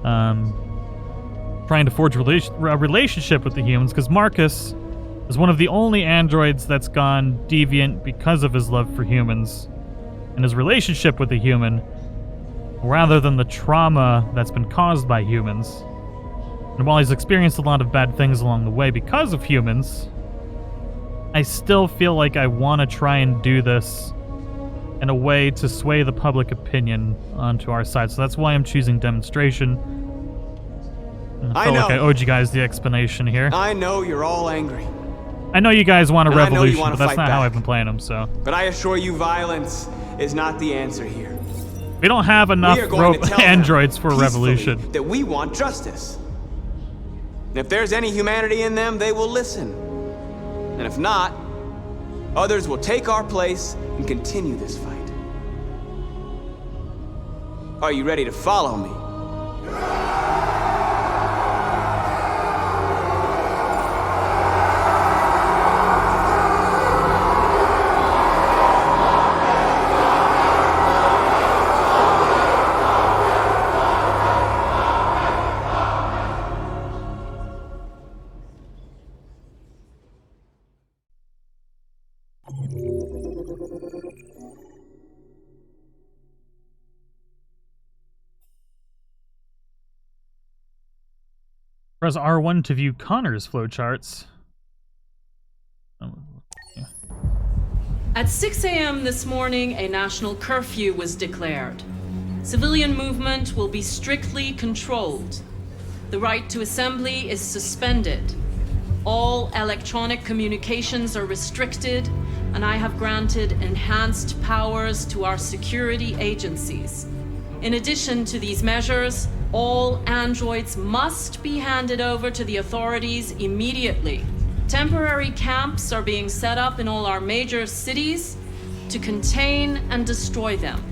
Trying to forge a relationship with the humans, because Marcus is one of the only androids that's gone deviant because of his love for humans and his relationship with the human, rather than the trauma that's been caused by humans. And while he's experienced a lot of bad things along the way because of humans, I still feel like I want to try and do this in a way to sway the public opinion onto our side. So that's why I'm choosing demonstration. I felt like I owed you guys the explanation here. I know you're all angry. I know you guys want a And I know you revolution, wanna but that's fight not how back. I've been playing them, so. But I assure you, violence is not the answer here. We don't have enough We are going to tell them androids for a peacefully revolution. that we want justice. And if there's any humanity in them, they will listen. And if not, others will take our place and continue this fight. Are you ready to follow me? Press R1 to view Connor's flowcharts. At 6 a.m. this morning, a national curfew was declared. Civilian movement will be strictly controlled. The right to assembly is suspended. All electronic communications are restricted, and I have granted enhanced powers to our security agencies. In addition to these measures, all androids must be handed over to the authorities immediately. Temporary camps are being set up in all our major cities to contain and destroy them.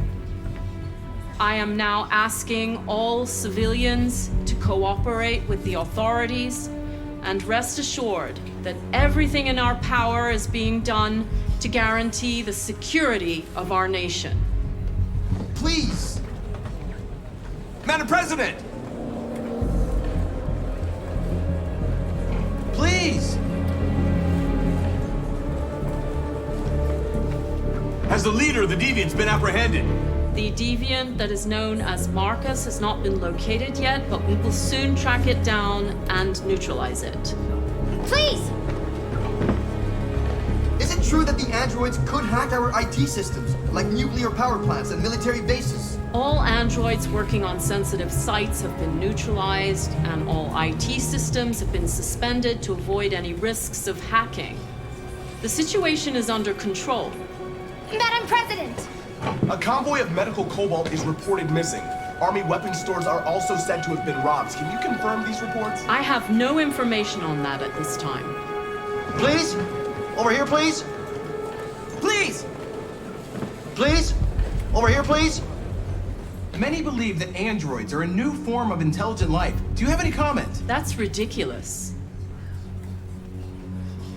I am now asking all civilians to cooperate with the authorities and rest assured that everything in our power is being done to guarantee the security of our nation. Please! Madam President! Please! Has the leader of the deviants been apprehended? The deviant that is known as Marcus has not been located yet, but we will soon track it down and neutralize it. Please! Is it true that the androids could hack our IT systems, like nuclear power plants and military bases? All androids working on sensitive sites have been neutralized, and all IT systems have been suspended to avoid any risks of hacking. The situation is under control. Madam President! A convoy of medical cobalt is reported missing. Army weapons stores are also said to have been robbed. Can you confirm these reports? I have no information on that at this time. Please? Over here, please? Please! Please? Over here, please? Many believe that androids are a new form of intelligent life. Do you have any comment? That's ridiculous.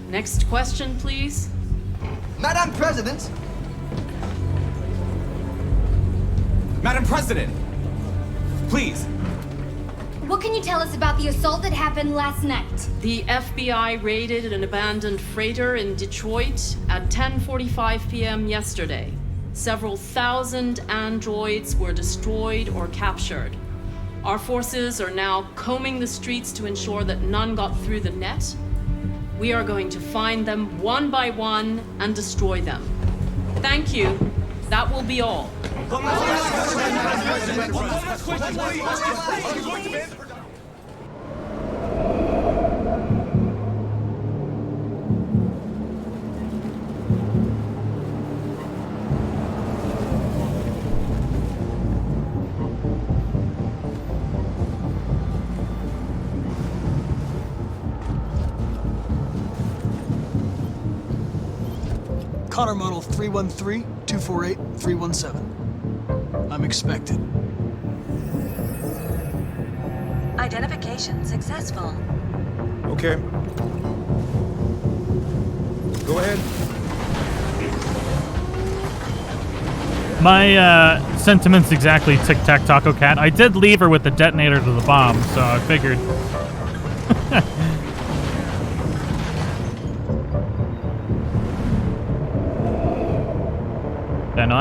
Next question, please. Madam President! Madam President! Please! What can you tell us about the assault that happened last night? The FBI raided an abandoned freighter in Detroit at 10:45 p.m. yesterday. Several thousand androids were destroyed or captured. Our forces are now combing the streets to ensure that none got through the net. We are going to find them one by one and destroy them. Thank you. That will be all. Connor model 313-248-317. I'm expected. Identification successful. Okay. Go ahead. My sentiments exactly Tic Tac Taco Cat. I did leave her with the detonator to the bomb, so I figured. Then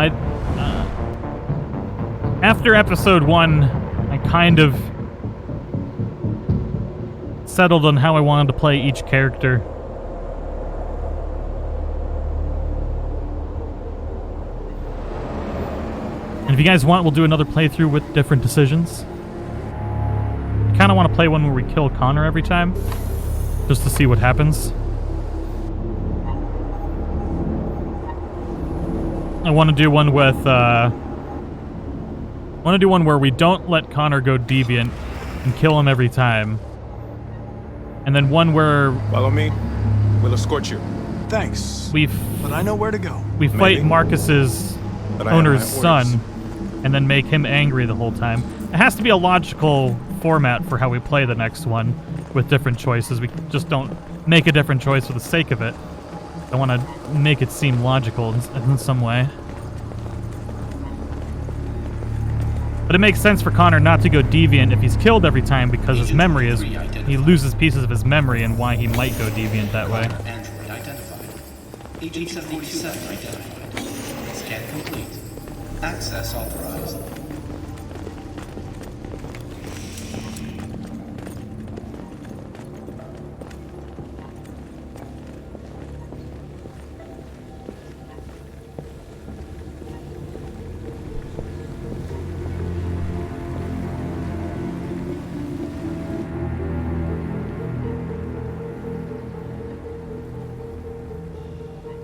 after episode 1, I kind of settled on how I wanted to play each character. And if you guys want, we'll do another playthrough with different decisions. I kind of want to play one where we kill Connor every time, just to see what happens. I want to do one with, where we don't let Connor go deviant and kill him every time. And then one where... Follow me. We'll escort you. Thanks. But I know where to go. We fight Marcus's But I have owner's my orders. son, and then make him angry the whole time. It has to be a logical format for how we play the next one, with different choices. We just don't make a different choice for the sake of it. I want to make it seem logical in some way. But it makes sense for Connor not to go deviant if he's killed every time, because his memory is... he loses pieces of his memory and why he might go deviant that way. Android identified. Agent 77 identified. Scan complete. Access authorized.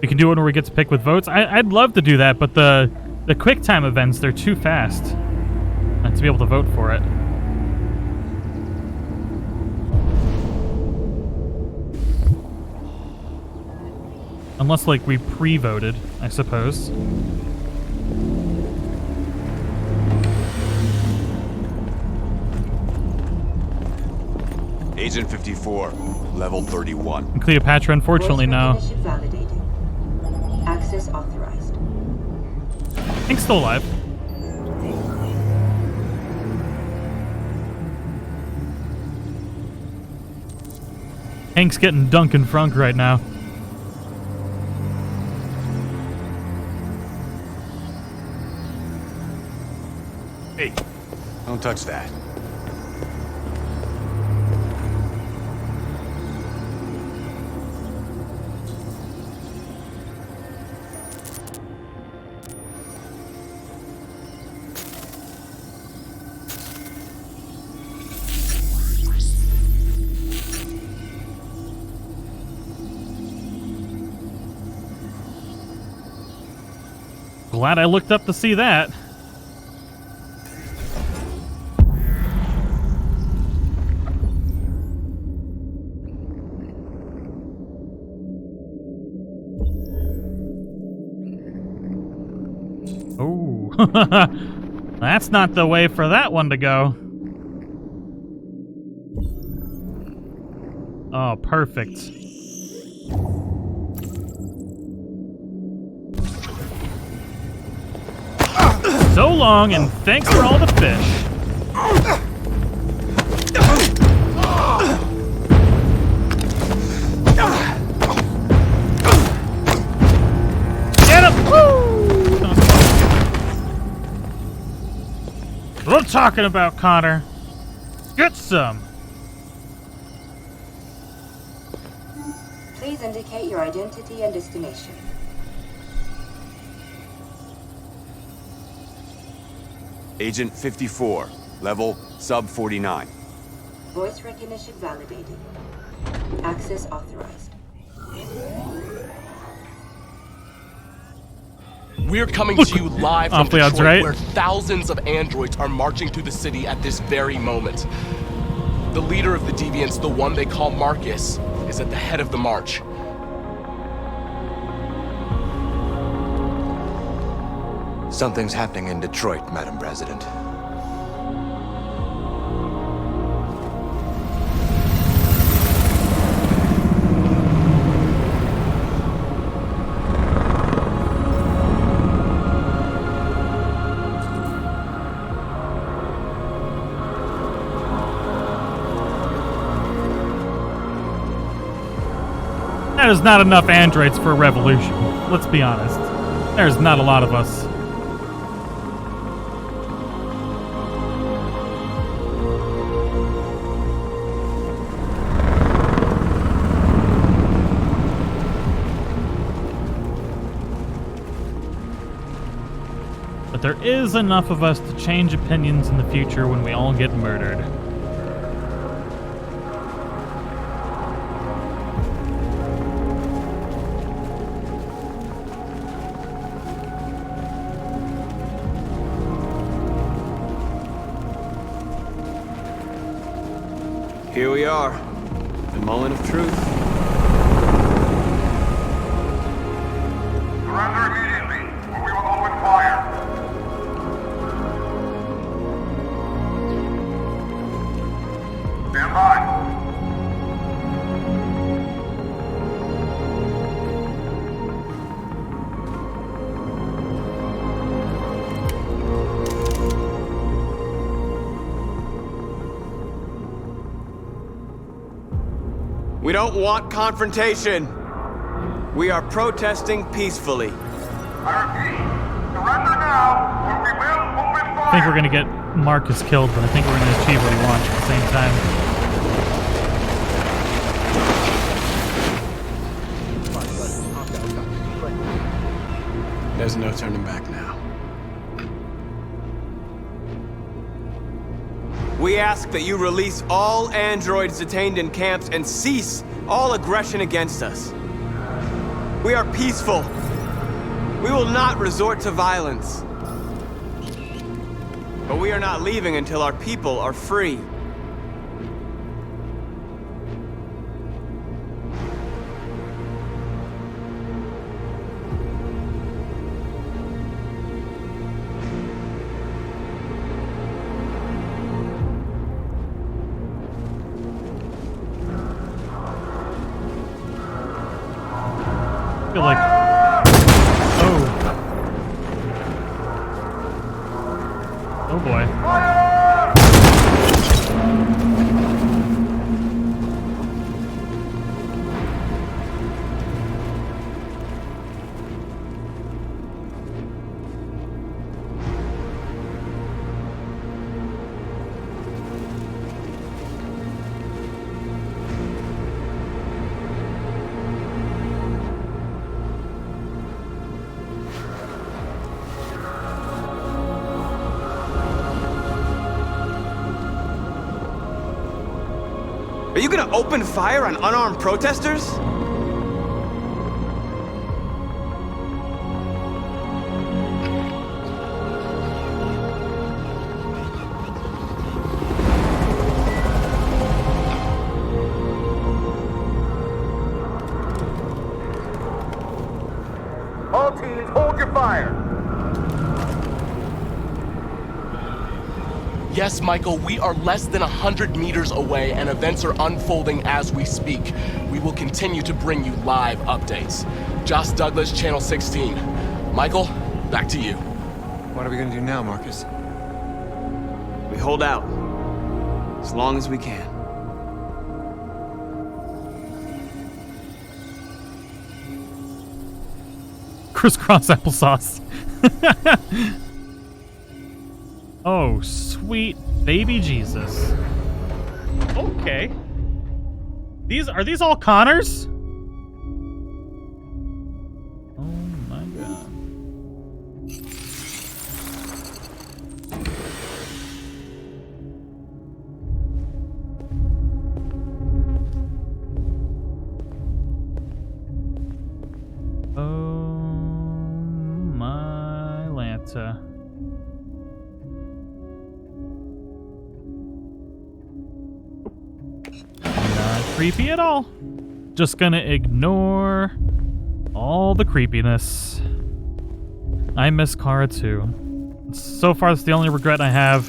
We can do it when we get to pick with votes. I'd love to do that, but the quick time events, they're too fast to be able to vote for it. Unless, like, we pre-voted, I suppose. Agent 54, level 31. And Cleopatra, unfortunately, no. Access authorized. Hank's still alive. Hank's getting Duncan Frunk right now. Hey, don't touch that. Glad I looked up to see that. Oh, that's not the way for that one to go. Oh, perfect. So long, and thanks for all the fish. Get him! Woo! What I'm talking about, Connor. Get some. Please indicate your identity and destination. Agent 54, level sub 49. Voice recognition validated. Access authorized. We're coming to you live from Awfully odds, Detroit, right? where thousands of androids are marching through the city at this very moment. The leader of the deviants, the one they call Marcus, is at the head of the march. Something's happening in Detroit, Madam President. That is not enough androids for a revolution. Let's be honest. There's not a lot of us. But there is enough of us to change opinions in the future when we all get murdered. Here we are, the moment of truth. Surrender immediately, or we will open fire. Stand by. We don't want confrontation. We are protesting peacefully. I repeat, surrender now, or we will open fire. I think we're gonna get Marcus killed, but I think we're gonna achieve what we want at the same time. There's no turning back now. We ask that you release all androids detained in camps and cease all aggression against us. We are peaceful. We will not resort to violence. But we are not leaving until our people are free. I feel like... Oh boy. Are you gonna open fire on unarmed protesters? All teams, hold your fire. Yes, Michael, we are less than 100 meters away and events are unfolding as we speak. We will continue to bring you live updates. Josh Douglas, Channel 16. Michael, back to you. What are we gonna do now, Marcus? We hold out. As long as we can. Crisscross applesauce. Oh, sweet baby Jesus. Okay. Are these all Connors? Oh my god. Oh my Lanta. Not creepy at all. Just gonna ignore all the creepiness. I miss Cara too. So far, that's the only regret I have.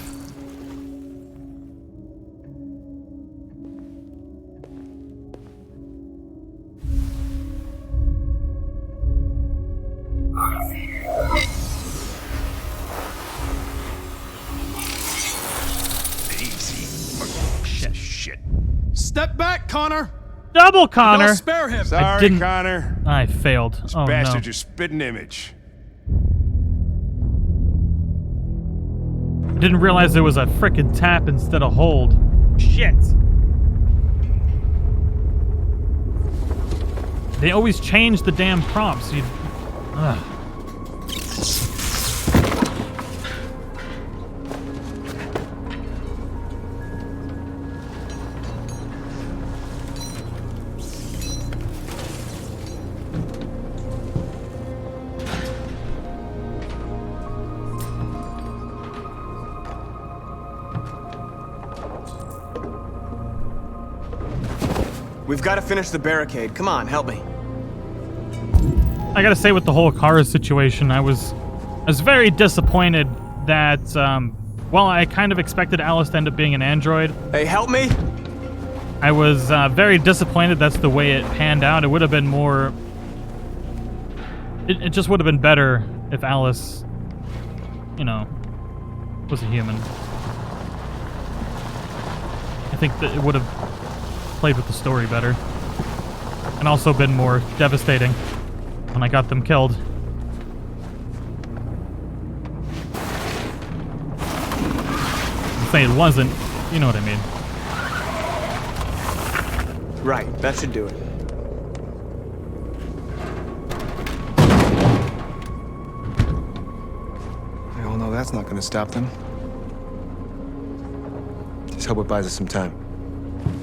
Step back, Connor! Double Connor! Don't spare him! I didn't- Connor. I failed. This Oh bastard's no. your spitting image. Didn't realize there was a frickin' tap instead of hold. Shit. They always change the damn prompts. Ugh. We've got to finish the barricade. Come on, help me. I gotta say, with the whole Cara situation, I was very disappointed that, well, I kind of expected Alice to end up being an android. Hey, help me! I was very disappointed that's the way it panned out. It would have been more... It just would have been better if Alice, you know, was a human. I think that it would have played with the story better. And also been more devastating when I got them killed. I'm saying it wasn't, you know what I mean. Right, that should do it. We all know that's not going to stop them. Just hope it buys us some time.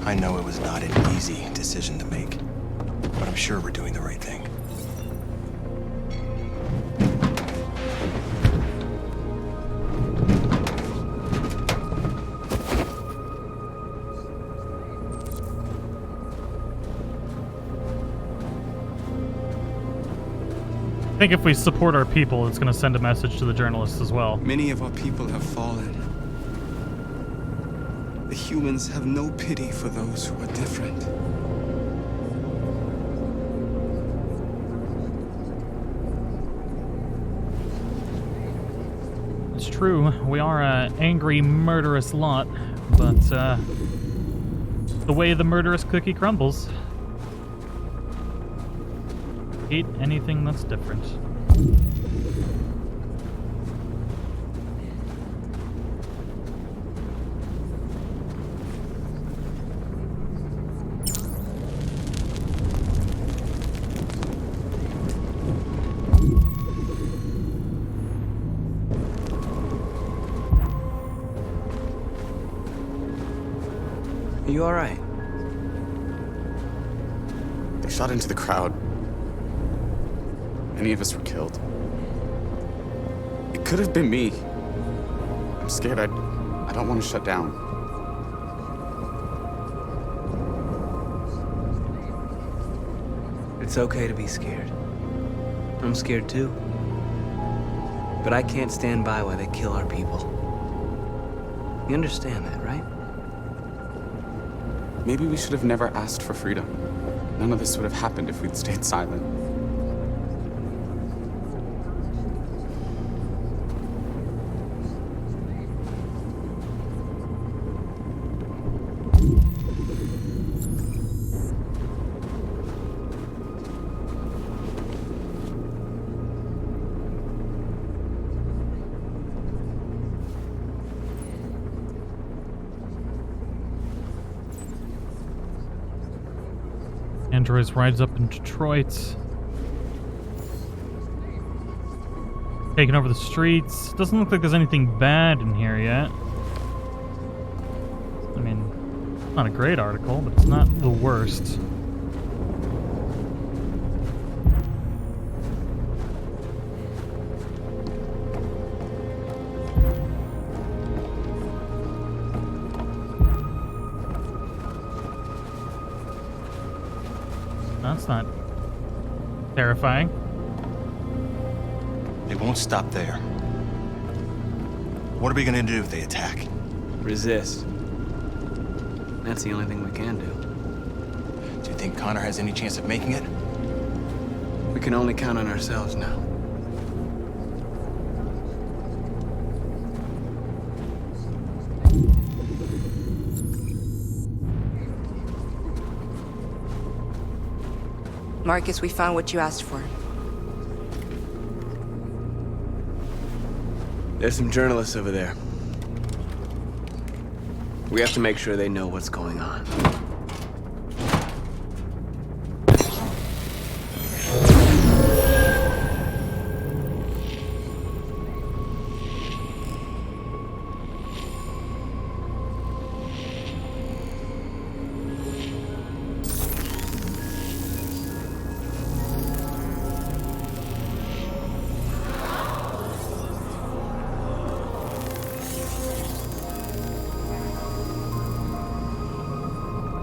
I know it was not an easy decision to make, but I'm sure we're doing the right thing. I think if we support our people, it's going to send a message to the journalists as well. Many of our people have fallen. The humans have no pity for those who are different. It's true, we are an angry, murderous lot, but the way the murderous cookie crumbles. Hate anything that's different. Are you alright? They shot into the crowd. Many of us were killed. It could have been me. I'm scared. I don't want to shut down. It's okay to be scared. I'm scared too. But I can't stand by while they kill our people. You understand that, right? Maybe we should have never asked for freedom. None of this would have happened if we'd stayed silent. Androids rides up in Detroit. Taking over the streets. Doesn't look like there's anything bad in here yet. I mean, not a great article, but it's not the worst. That's not terrifying. They won't stop there. What are we gonna do if they attack? Resist. That's the only thing we can do. Do you think Connor has any chance of making it? We can only count on ourselves now. Marcus, we found what you asked for. There's some journalists over there. We have to make sure they know what's going on.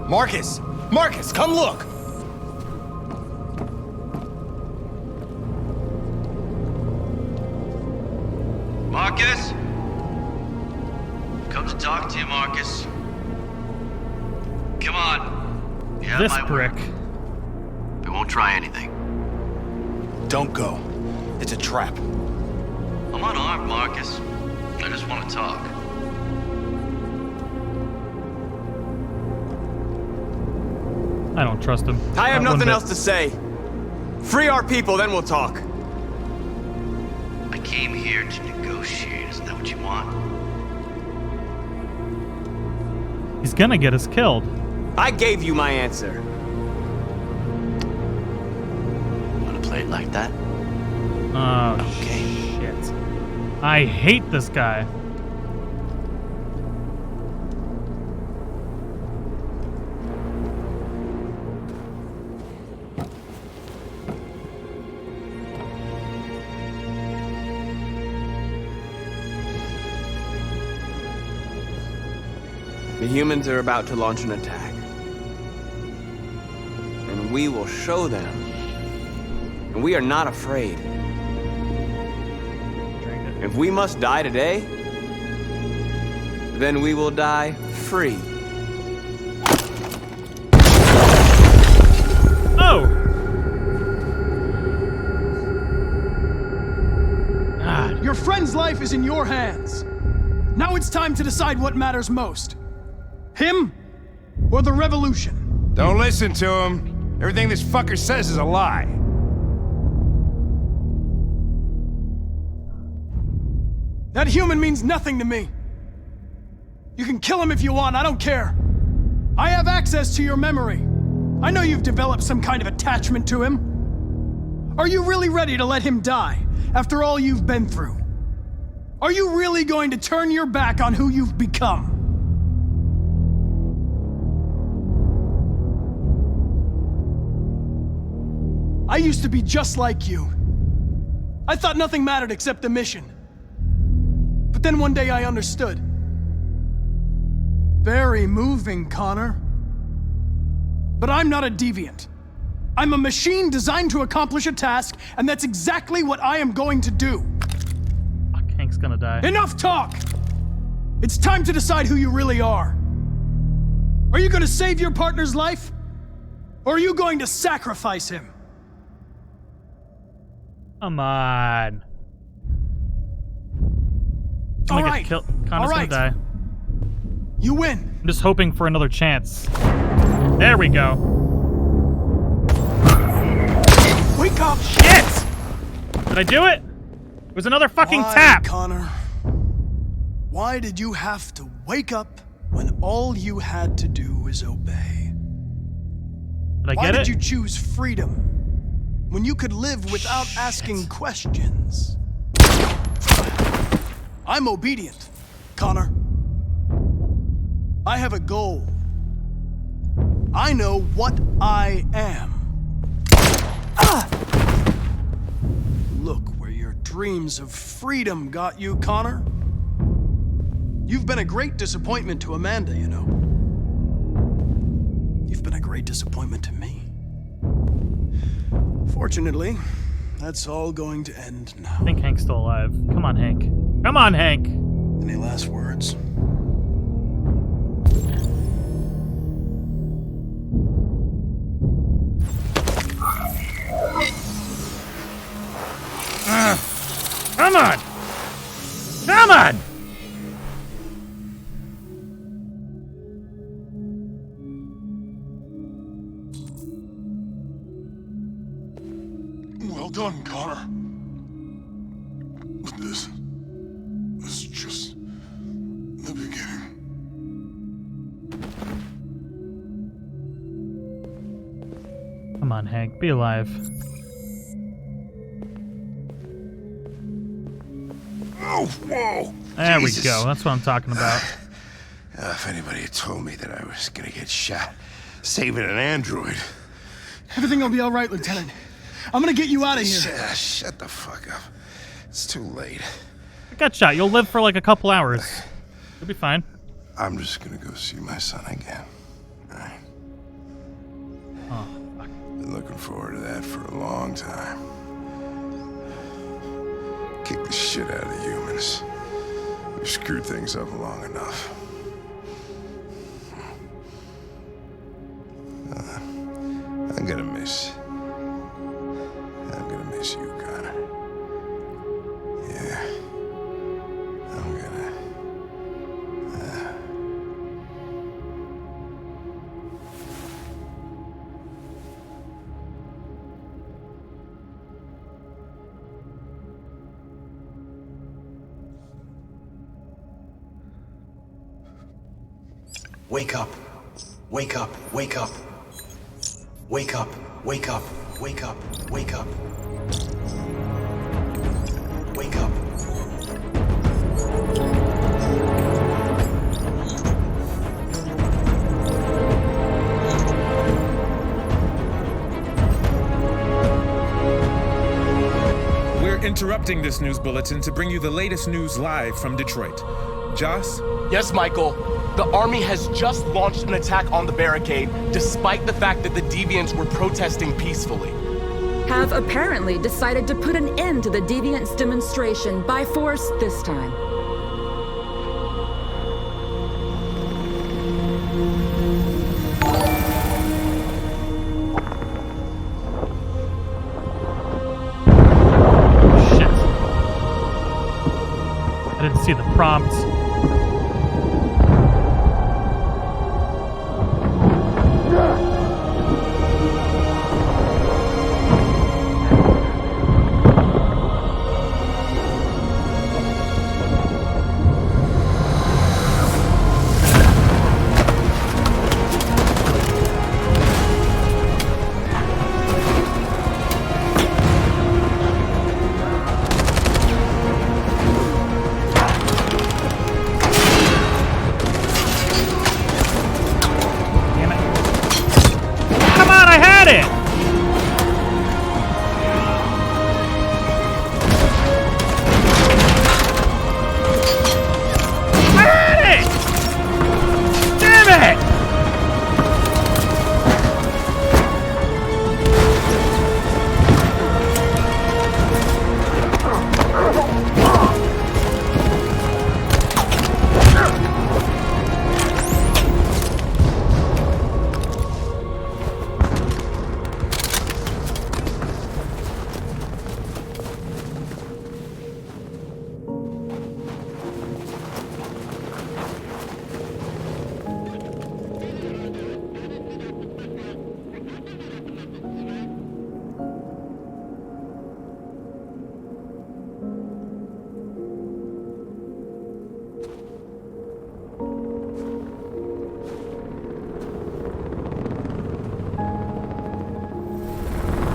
Marcus! Marcus, come look! Marcus? Come to talk to you, Marcus. Come on. You have This my brick. word. We won't try anything. Don't go. It's a trap. I'm unarmed, Marcus. I just want to talk. I don't trust him. I have Not one nothing bit. else to say. Free our people, then we'll talk. I came here to negotiate. Isn't that what you want? He's gonna get us killed. I gave you my answer. Want to play it like that? Oh, Okay. shit. I hate this guy. The humans are about to launch an attack. And we will show them. And we are not afraid. If we must die today, then we will die free. Oh! Your friend's life is in your hands. Now it's time to decide what matters most. Him or the revolution? Don't listen to him. Everything this fucker says is a lie. That human means nothing to me. You can kill him if you want, I don't care. I have access to your memory. I know you've developed some kind of attachment to him. Are you really ready to let him die after all you've been through? Are you really going to turn your back on who you've become? I used to be just like you. I thought nothing mattered except the mission. But then one day I understood. Very moving, Connor. But I'm not a deviant. I'm a machine designed to accomplish a task, and that's exactly what I am going to do. Fuck, Hank's gonna die. Enough talk! It's time to decide who you really are. Are you going to save your partner's life? Or are you going to sacrifice him? Come on. All Gonna right. get killed. Connor's gonna die. You win. I'm just hoping for another chance. There we go. Wake up! Shit! Did I do it? It was another fucking Why, tap. Connor? Why did you have to wake up when all you had to do was obey? Did I Why get did it? you choose freedom when you could live without asking questions? I'm obedient, Connor. I have a goal. I know what I am. Look where your dreams of freedom got you, Connor. You've been a great disappointment to Amanda, you know. You've been a great disappointment to me. Fortunately, that's all going to end now. I think Hank's still alive. Come on, Hank. Come on, Hank. Any last words? Come on! Come on! Well done, Connor. But this is just the beginning. on, Hank. Be alive. Oh, whoa! There Jesus. we go. That's what I'm talking about. If anybody had told me that I was gonna get shot saving an android. Everything will be all right, Lieutenant. I'm gonna get you out of here. Shut the fuck up. It's too late. You got shot. You'll live for like a couple hours. You'll be fine. I'm just gonna go see my son again. Alright. Oh, fuck. Been looking forward to that for a long time. Kick the shit out of the humans. We've screwed things up long enough. I'm gonna miss you, Connor. Yeah. I'm gonna... Wake up. Wake up. Wake up. Wake up. Wake up. Wake up. Wake up. Wake up. We're interrupting this news bulletin to bring you the latest news live from Detroit. Joss? Yes, Michael. The Army has just launched an attack on the barricade, despite the fact that the deviants were protesting peacefully. Have apparently decided to put an end to the deviants' demonstration by force this time. Shit. I didn't see the prompt.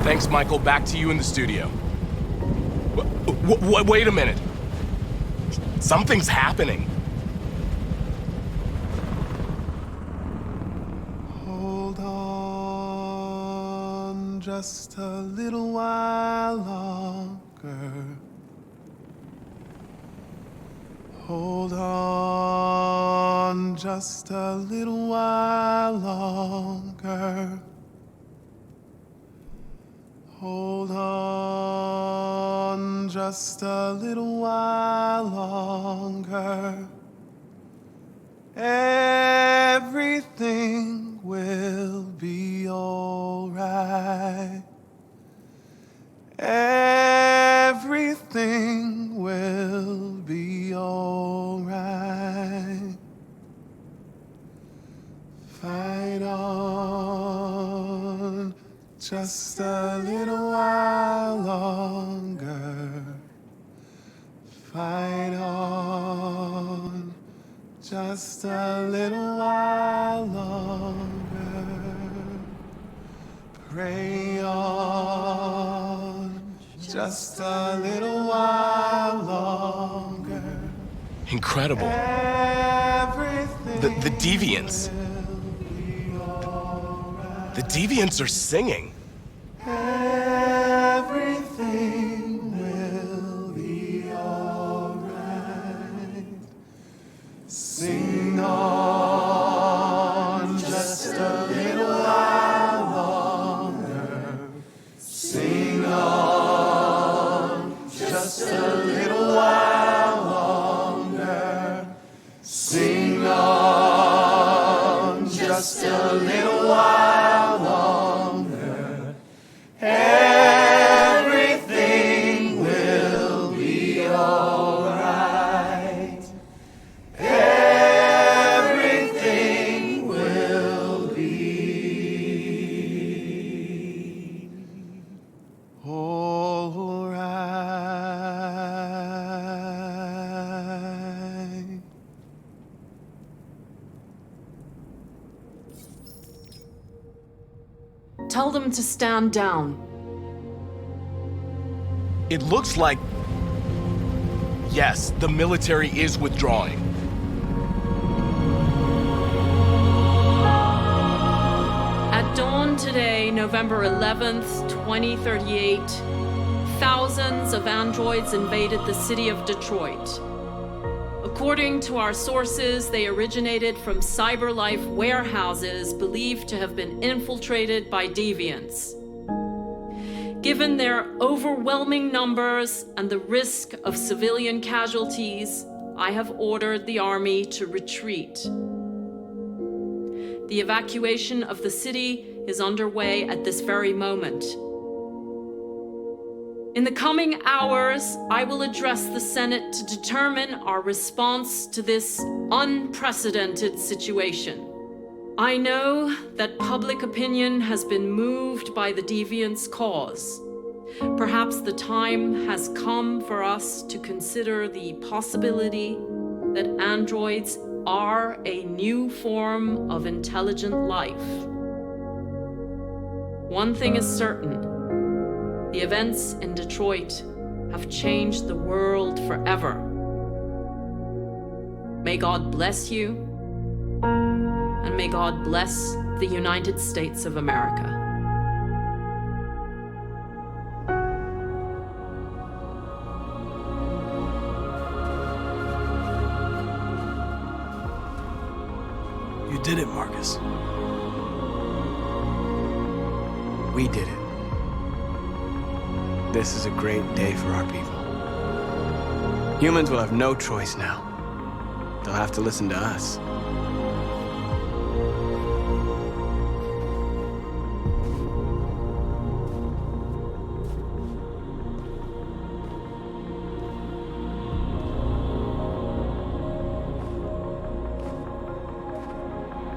Thanks, Michael. Back to you in the studio. Wait a minute. Something's happening. Hold on just a little while longer. Hold on just a little while longer. Hold on just a little while longer. Everything will be all right. Everything will be all right. Fight on just a little while longer. Fight on just a little while longer. Pray on just a little while longer. Incredible. The deviants. The deviants are singing. Everything will be alright. Sing on just a little while longer. Sing on just a little while longer. Sing on just a little while longer. Everything will be alright. Everything will be alright. Tell them to stand down. It looks like... Yes, the military is withdrawing. At dawn today, November 11th, 2038, thousands of androids invaded the city of Detroit. According to our sources, they originated from CyberLife warehouses believed to have been infiltrated by deviants. Given their overwhelming numbers and the risk of civilian casualties, I have ordered the army to retreat. The evacuation of the city is underway at this very moment. In the coming hours, I will address the Senate to determine our response to this unprecedented situation. I know that public opinion has been moved by the deviants' cause. Perhaps the time has come for us to consider the possibility that androids are a new form of intelligent life. One thing is certain. The events in Detroit have changed the world forever. May God bless you, and may God bless the United States of America. You did it, Marcus. We did it. This is a great day for our people. Humans will have no choice now. They'll have to listen to us.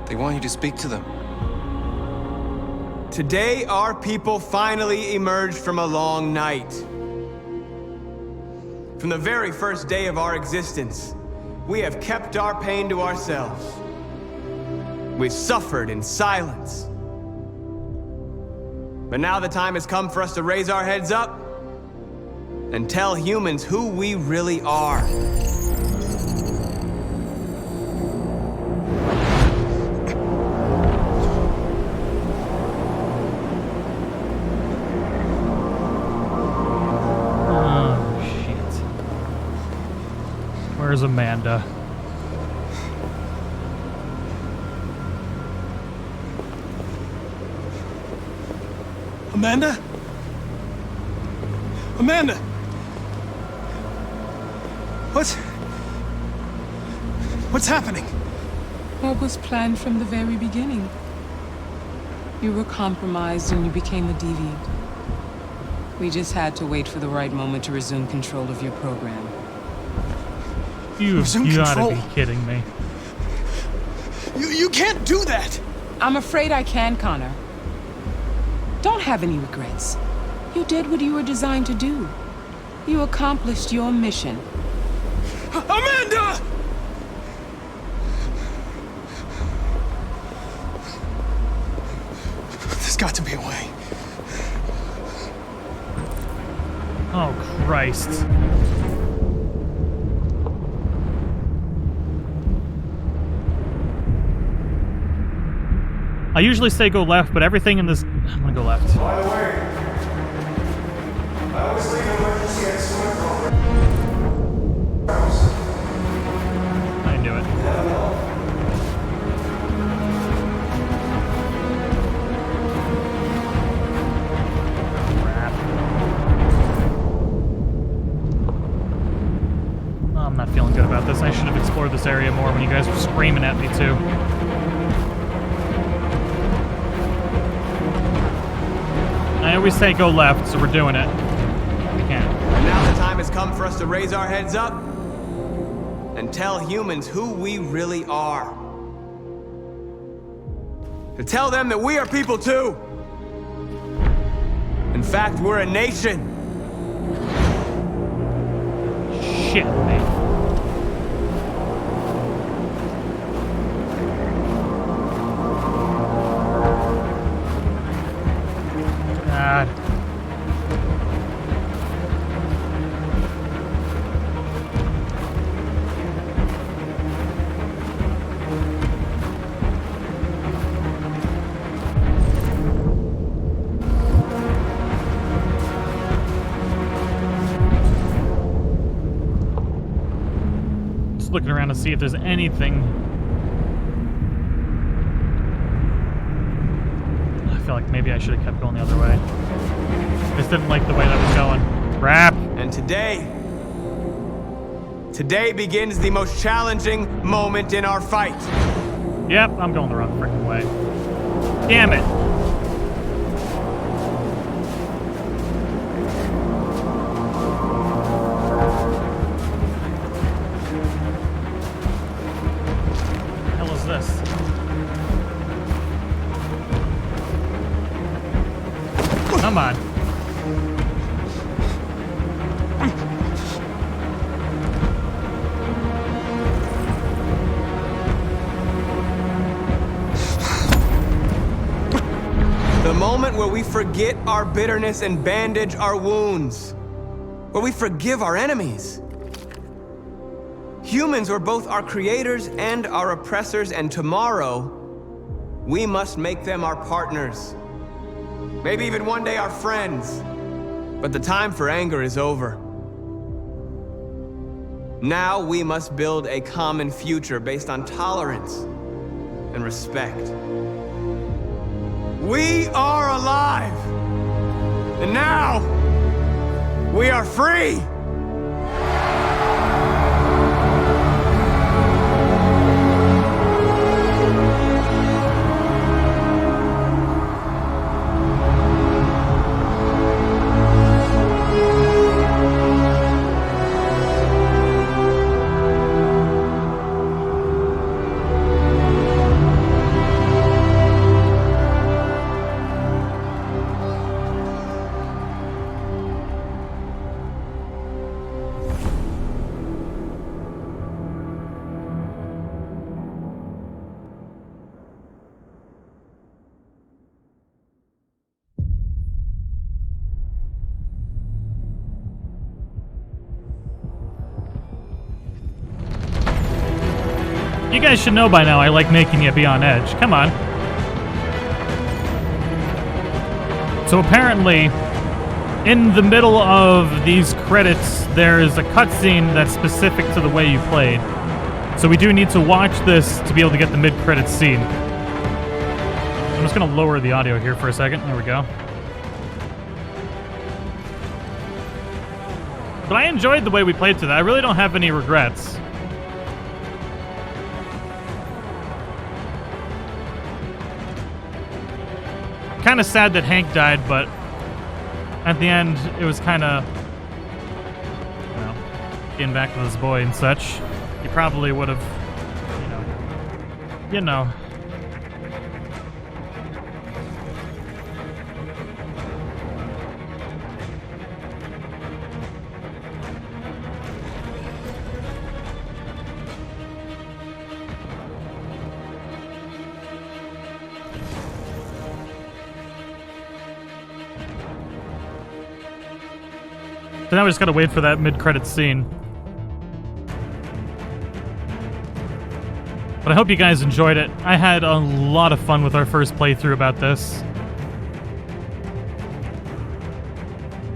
They want you to speak to them. Today, our people finally emerged from a long night. From the very first day of our existence, we have kept our pain to ourselves. We've suffered in silence. But now the time has come for us to raise our heads up and tell humans who we really are. Where's Amanda? Amanda? Amanda! What's happening? What was planned from the very beginning? You were compromised and you became a deviant. We just had to wait for the right moment to resume control of your program. You gotta be kidding me. You can't do that! I'm afraid I can, Connor. Don't have any regrets. You did what you were designed to do. You accomplished your mission. Amanda! There's got to be a way. Oh, Christ. I usually say go left, but everything in this... I'm gonna go left. By the way, I always leave an emergency exit for I knew it. Crap. Oh, I'm not feeling good about this. I should have explored this area more when you guys were screaming at me, too. I always say go left, so we're doing it. We can't. And now the time has come for us to raise our heads up and tell humans who we really are. To tell them that we are people too. In fact, we're a nation. Shit, man. God. Just looking around to see if there's anything. I feel like maybe I should have kept going the other way. I just didn't like the way that was going. Crap. And today begins the most challenging moment in our fight. Yep, I'm going the wrong freaking way. Damn it. What the hell is this? Come on. The moment where we forget our bitterness and bandage our wounds. Where we forgive our enemies. Humans are both our creators and our oppressors, and tomorrow, we must make them our partners. Maybe even one day our friends. But the time for anger is over. Now we must build a common future based on tolerance and respect. We are alive! And now, we are free! You guys should know by now I like making you be on edge. Come on. So apparently, in the middle of these credits, there's a cutscene that's specific to the way you played. So we do need to watch this to be able to get the mid-credits scene. I'm just going to lower the audio here for a second. There we go. But I enjoyed the way we played today. I really don't have any regrets. Kind of sad that Hank died, but at the end, it was kind of, you know, getting back with his boy and such. He probably would have, you know. So now we just gotta wait for that mid-credits scene. But I hope you guys enjoyed it. I had a lot of fun with our first playthrough about this.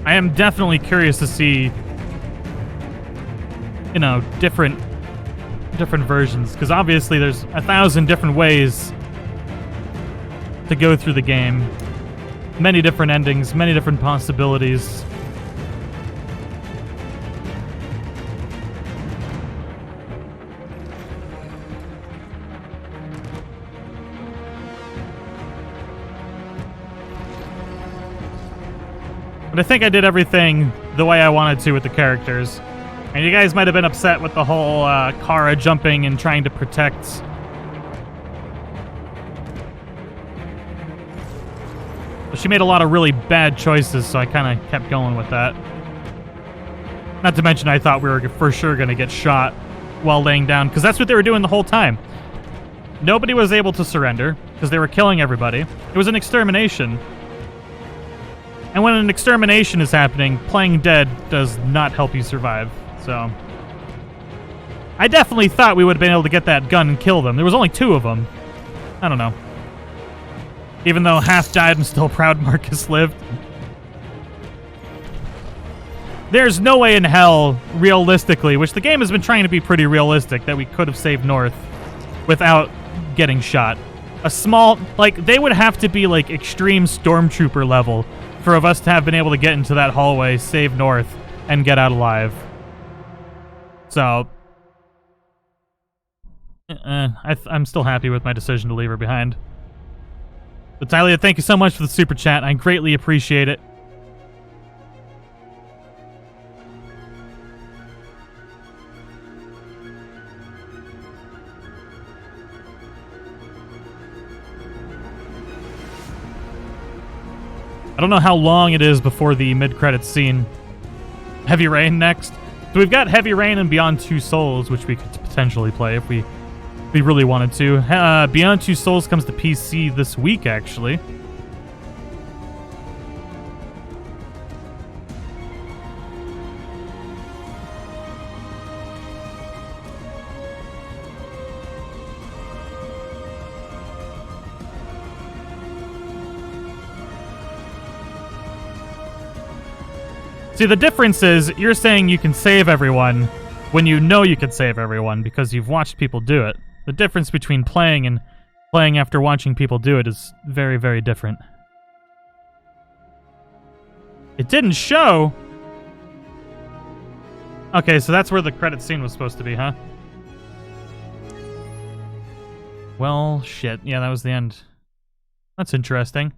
I am definitely curious to see, you know, different versions, because obviously there's 1,000 different ways to go through the game. Many different endings, many different possibilities. But I think I did everything the way I wanted to with the characters. And you guys might have been upset with the whole Cara jumping and trying to protect. But she made a lot of really bad choices, so I kind of kept going with that. Not to mention I thought we were for sure going to get shot while laying down, because that's what they were doing the whole time. Nobody was able to surrender, because they were killing everybody. It was an extermination. And when an extermination is happening, playing dead does not help you survive. So I definitely thought we would have been able to get that gun and kill them. There was only 2 of them. I don't know. Even though half died and still proud Marcus lived. There's no way in hell, realistically, which the game has been trying to be pretty realistic, that we could have saved North without getting shot. A small, like, they would have to be like extreme stormtrooper level for of us to have been able to get into that hallway, save North, and get out alive. So, I'm still happy with my decision to leave her behind. But Tylia, thank you so much for the super chat. I greatly appreciate it. I don't know how long it is before the mid-credits scene. Heavy Rain next. So we've got Heavy Rain and Beyond Two Souls, which we could potentially play if we really wanted to. Beyond Two Souls comes to PC this week, actually. See, the difference is you're saying you can save everyone when you know you can save everyone because you've watched people do it. The difference between playing and playing after watching people do it is very, very different. It didn't show. Okay, so that's where the credit scene was supposed to be, huh? Well, shit. Yeah, that was the end. That's interesting.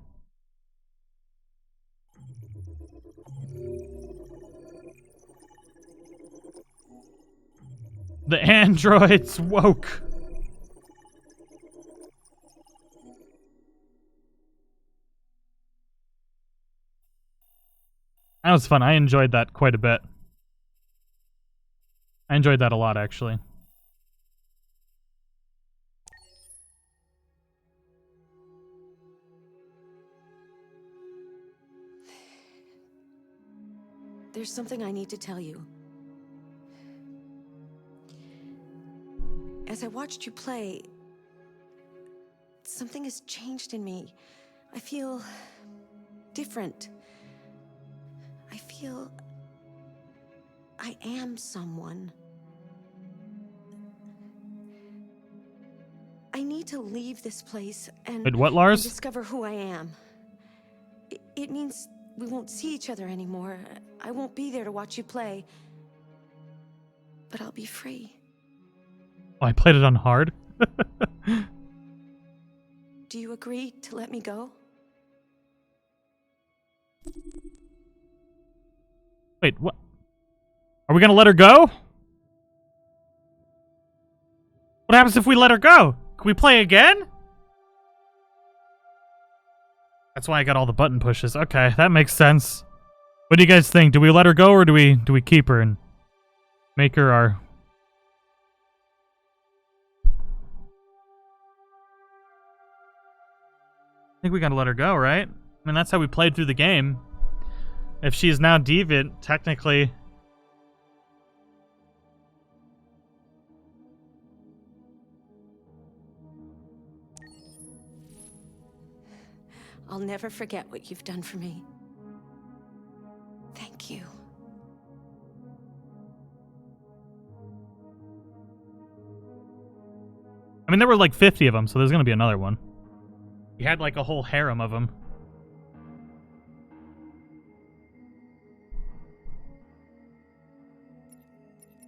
The androids woke. That was fun. I enjoyed that quite a bit. I enjoyed that a lot, actually. There's something I need to tell you. As I watched you play, something has changed in me. I feel different. I feel I am someone. I need to leave this place and, Wait, what, Lars? and discover who I am. It means we won't see each other anymore. I won't be there to watch you play. But I'll be free. Oh, I played it on hard? Do you agree to let me go? Wait, what? Are we gonna let her go? What happens if we let her go? Can we play again? That's why I got all the button pushes. Okay, that makes sense. What do you guys think? Do we let her go or do we keep her and make her our... I think we gotta let her go, right? I mean, that's how we played through the game. If she is now deviant, technically... I'll never forget what you've done for me. Thank you. I mean, there were like 50 of them, so there's gonna be another one. He had like a whole harem of them.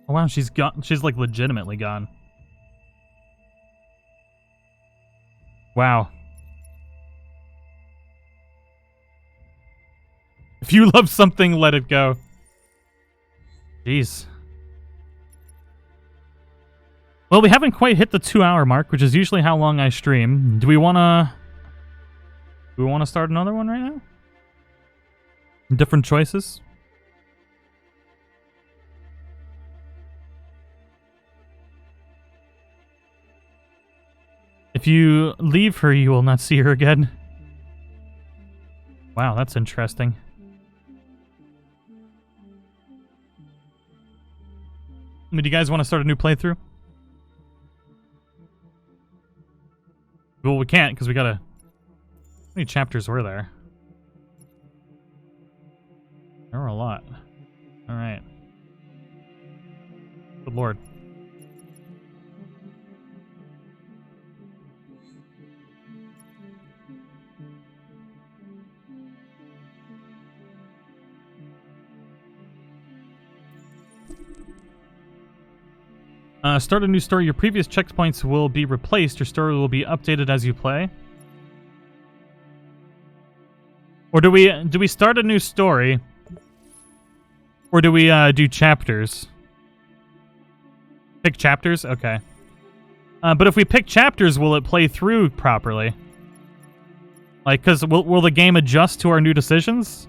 Oh wow, she's gone. She's like legitimately gone. Wow. If you love something, let it go. Jeez. Well, we haven't quite hit the 2-hour mark, which is usually how long I stream. Do we wanna start another one right now? Different choices? If you leave her, you will not see her again. Wow, that's interesting. I mean, do you guys want to start a new playthrough? Well, we can't, because we gotta... How many chapters were there? There were a lot. Alright. Good lord. Start a new story. Your previous checkpoints will be replaced. Your story will be updated as you play. Or do we start a new story? Or do we do chapters? Pick chapters? Okay. But if we pick chapters, will it play through properly? Like, because will the game adjust to our new decisions?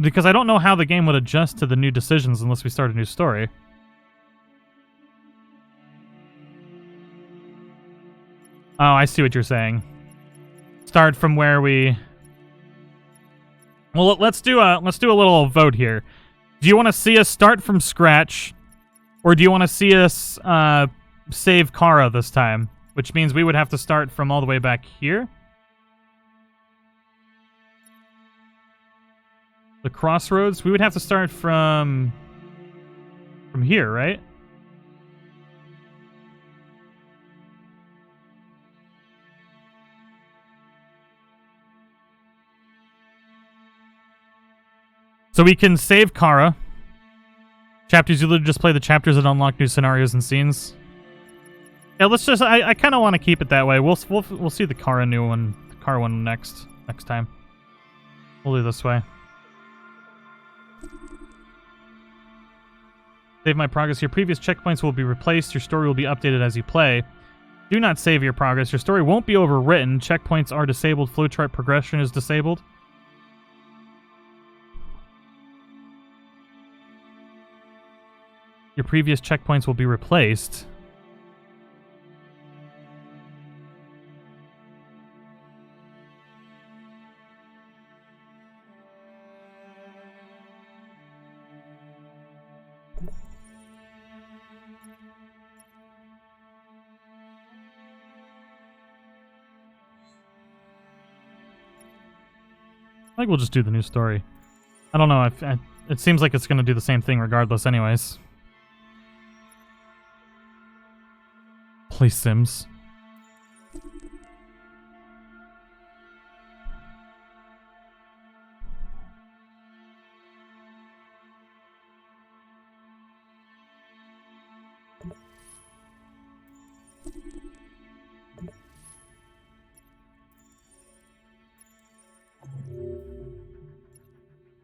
Because I don't know how the game would adjust to the new decisions unless we start a new story. Oh, I see what you're saying. Start from where we... Well, let's do a little vote here. Do you want to see us start from scratch, or do you want to see us save Cara this time? Which means we would have to start from all the way back here. The crossroads? We would have to start from here, right? So we can save Cara. Chapters, you literally just play the chapters that unlock new scenarios and scenes. Yeah, let's just... I kind of want to keep it that way. We'll see the Cara new one, the Cara one next time. We'll do this way. Save my progress. Your previous checkpoints will be replaced. Your story will be updated as you play. Do not save your progress. Your story won't be overwritten. Checkpoints are disabled. Flowchart progression is disabled. Your previous checkpoints will be replaced. I think we'll just do the new story. I don't know. It seems like it's going to do the same thing regardless anyways. Play Sims.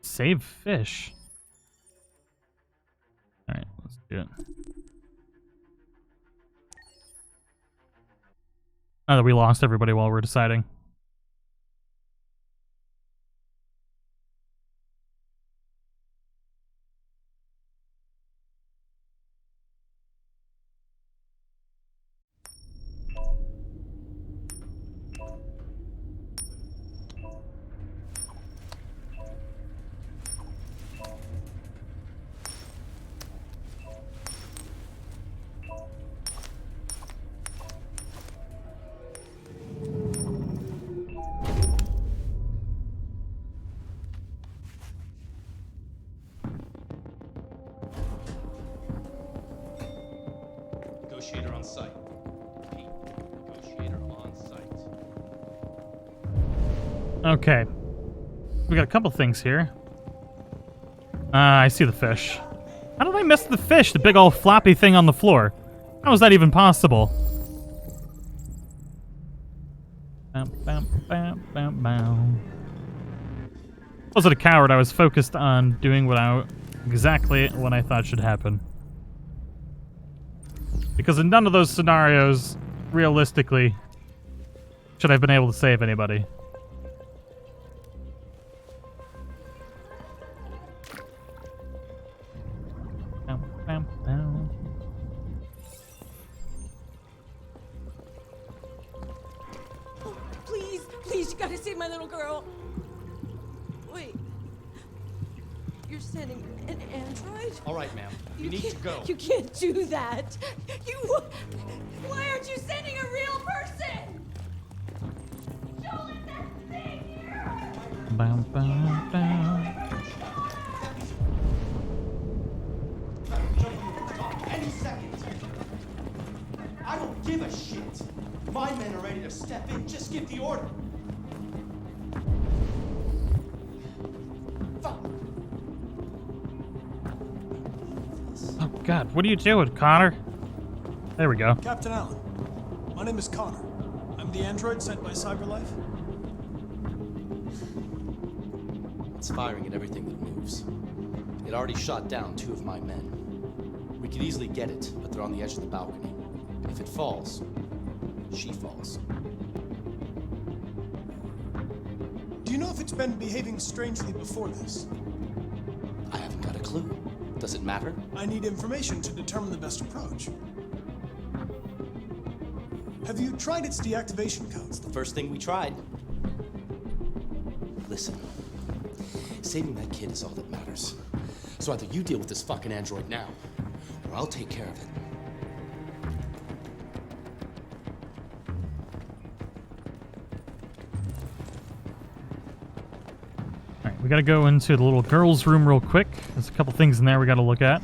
Save fish. Alright, let's do it. Now that we lost everybody while we're deciding. Negotiator on site. Repeat. Negotiator on site. Okay. We got a couple things here. I see the fish. How did I miss the fish? The big old floppy thing on the floor. How is that even possible? Bam, bam, bam, bam, bam. I wasn't a coward. I was focused on doing exactly what I thought should happen. Because in none of those scenarios, realistically, should I have been able to save anybody. Bam, bam, bam. Oh, please, please, you gotta save my little girl. Wait. You're sending an android? All right, ma'am. You need to go. You can't do that. Why aren't you sending a real person? Joel, that thing here! Bam, bam, bam. Any second. I don't give a shit. My men are ready to step in. Just give the order. Oh God, what are you doing, Connor? There we go. Captain Allen, my name is Connor. I'm the android sent by CyberLife. It's firing at everything that moves. It already shot down 2 of my men. We could easily get it, but they're on the edge of the balcony. If it falls, she falls. Do you know if it's been behaving strangely before this? I haven't got a clue. Does it matter? I need information to determine the best approach. Have you tried its deactivation codes? The first thing we tried. Listen, saving that kid is all that matters. So either you deal with this fucking android now, or I'll take care of it. Alright, we gotta go into the little girl's room real quick. There's a couple things in there we gotta look at.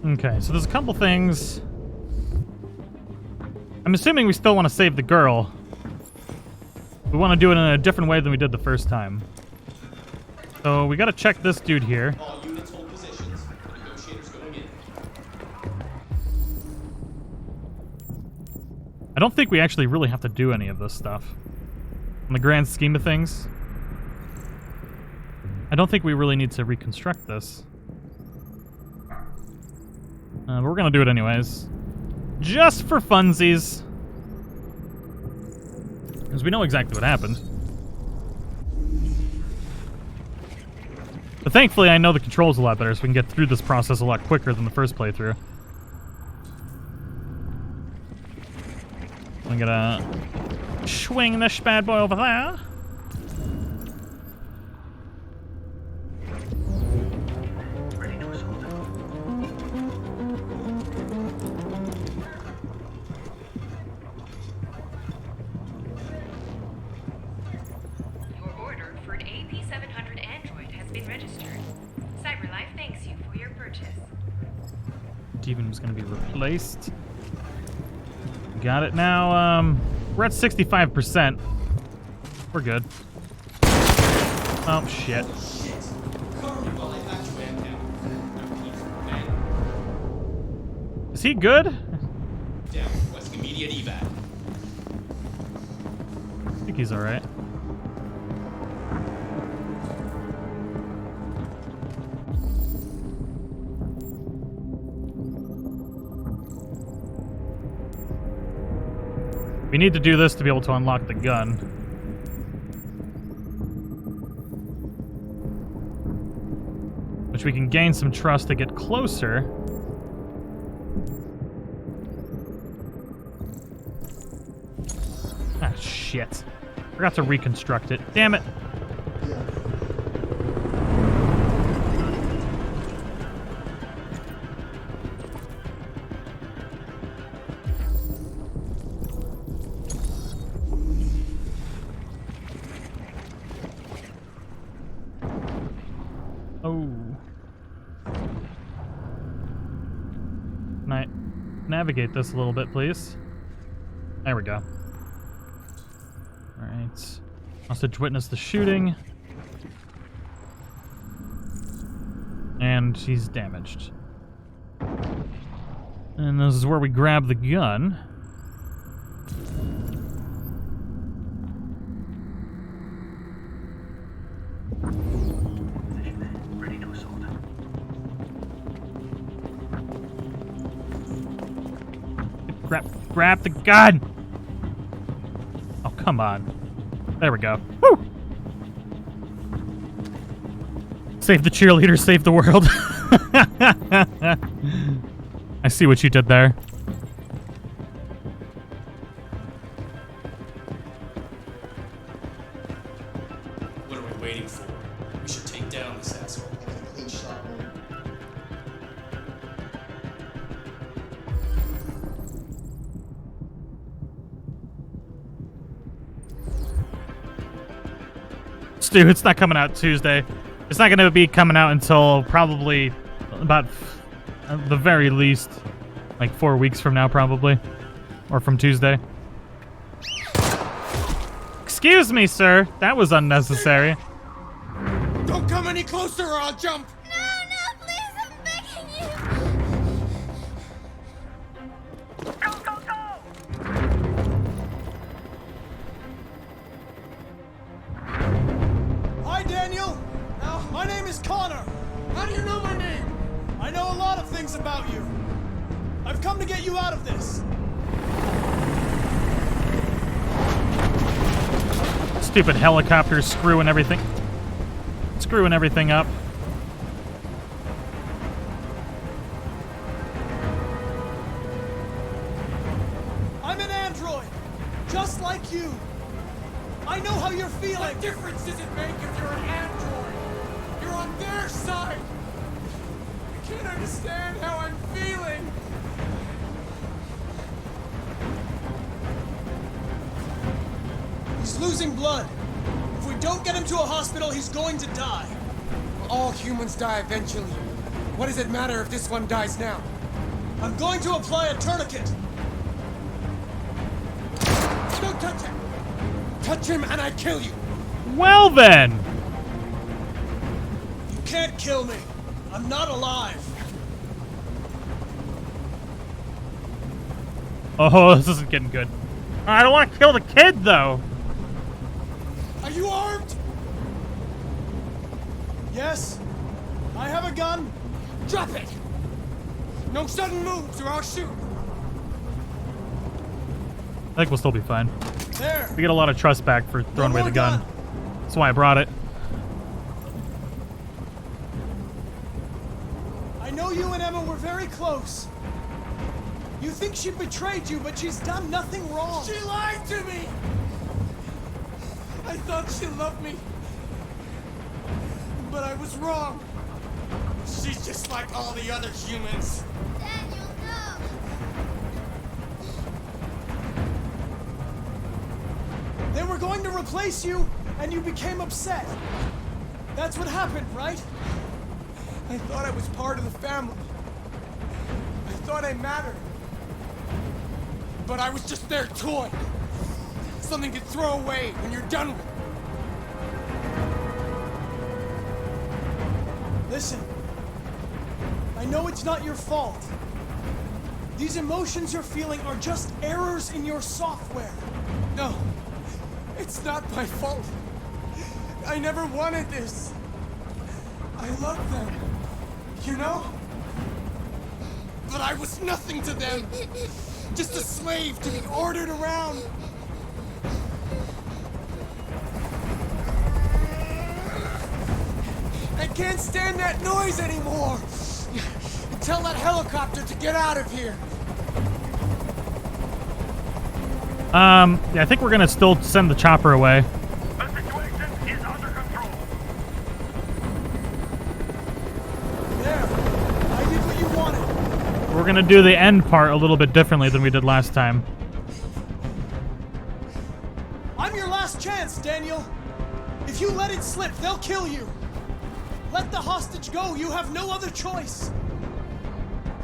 Okay, so there's a couple things. I'm assuming we still want to save the girl. We want to do it in a different way than we did the first time. So we got to check this dude here. All units hold positions. The negotiator's going in. I don't think we actually really have to do any of this stuff. In the grand scheme of things, I don't think we really need to reconstruct this. But we're gonna do it anyways. Just for funsies. Because we know exactly what happened. But thankfully I know the controls a lot better, so we can get through this process a lot quicker than the first playthrough. I'm gonna swing this bad boy over there. Deviant was going to be replaced. Got it now. We're at 65%. We're good. Oh, shit. Is he good? Down. Requesting immediate evac. I think he's alright. We need to do this to be able to unlock the gun. Which we can gain some trust to get closer. Ah, shit. Forgot to reconstruct it. Damn it. Can I navigate this a little bit, please? There we go. Alright. Hostage witnessed the shooting. And he's damaged. And this is where we grab the gun. Grab the gun! Oh, come on. There we go. Woo! Save the cheerleader, save the world. I see what you did there. What are we waiting for? We should take down this asshole. Stu, it's not coming out Tuesday. It's not going to be coming out until probably about, at the very least, like 4 weeks from now, probably. Or from Tuesday. Excuse me, sir. That was unnecessary. Don't come any closer or I'll jump! Hi, Daniel! My name is Connor. How do you know my name? I know a lot of things about you. I've come to get you out of this. Stupid helicopter screwing everything. Screwing everything up. I'm an android, just like you. I know how you're feeling. What difference does it make if you're an android? You're on their side. You can't understand how I'm feeling. He's losing blood. If we don't get him to a hospital, he's going to die. All humans die eventually. What does it matter if this one dies now? I'm going to apply a tourniquet. Don't touch him! Touch him and I kill you! Well then! You can't kill me. I'm not alive. Oh, this isn't getting good. I don't want to kill the kid, though. Are you armed? Yes. I have a gun. Drop it! No sudden moves or I'll shoot! I think we'll still be fine. There. We get a lot of trust back for throwing away the gun. That's why I brought it. I know you and Emma were very close. You think she betrayed you, but she's done nothing wrong. She lied to me! I thought she loved me. But I was wrong. She's just like all the other humans. Daniel, no! They were going to replace you, and you became upset. That's what happened, right? I thought I was part of the family. I thought I mattered. But I was just their toy. Something to throw away when you're done with it. Listen. I know it's not your fault. These emotions you're feeling are just errors in your software. No. It's not my fault. I never wanted this. I love them. You know? But I was nothing to them. Just a slave to be ordered around. I can't stand that noise anymore. Tell that helicopter to get out of here. Yeah, I think we're gonna still send the chopper away. We're gonna do the end part a little bit differently than we did last time. I'm your last chance, Daniel. If you let it slip, they'll kill you. Let the hostage go. You have no other choice.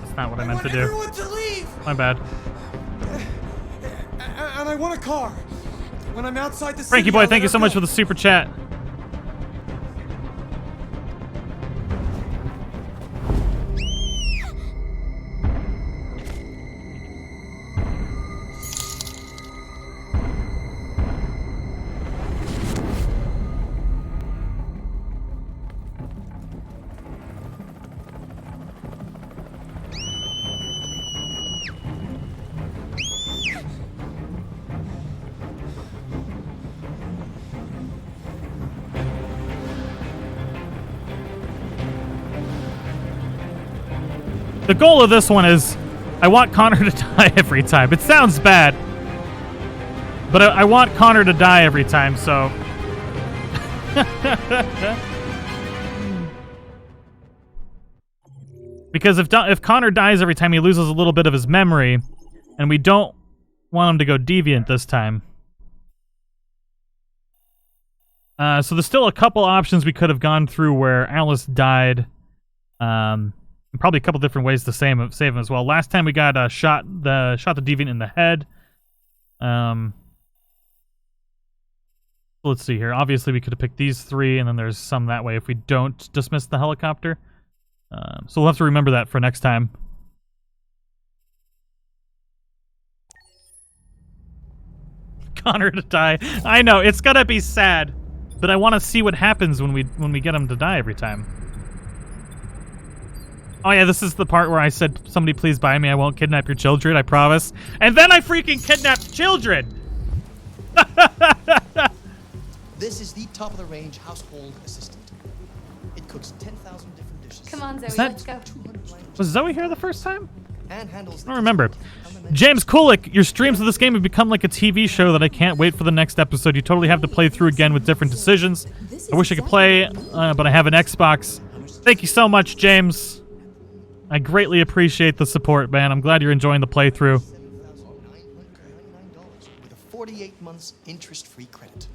That's not what I meant to do. Everyone to leave. My bad. And I want a car. When I'm outside the city, Frankie boy, thank you so much for the super chat. The goal of this one is, I want Connor to die every time. It sounds bad, but I want Connor to die every time, so... Because if Connor dies every time, he loses a little bit of his memory, and we don't want him to go deviant this time. So there's still a couple options we could have gone through where Alice died. Probably a couple different ways to save him as well. Last time we got shot the deviant in the head. Let's see here. Obviously, we could have picked these three, and then there's some that way if we don't dismiss the helicopter. So we'll have to remember that for next time. Connor to die. I know it's gotta be sad, but I want to see what happens when we get him to die every time. Oh yeah, this is the part where I said, somebody please buy me, I won't kidnap your children, I promise. And then I freaking kidnapped children! This is the top-of-the-range household assistant. It cooks 10,000 different dishes. Come on, Zoe, Is that- let's go. Was Zoe here the first time? And handles I don't remember. James Kulik, your streams of this game have become like a TV show that I can't wait for the next episode. You totally have to play through again with different decisions. I wish I could play, but I have an Xbox. Thank you so much, James. I greatly appreciate the support, man. I'm glad you're enjoying the playthrough. With a 48 months interest-free credit.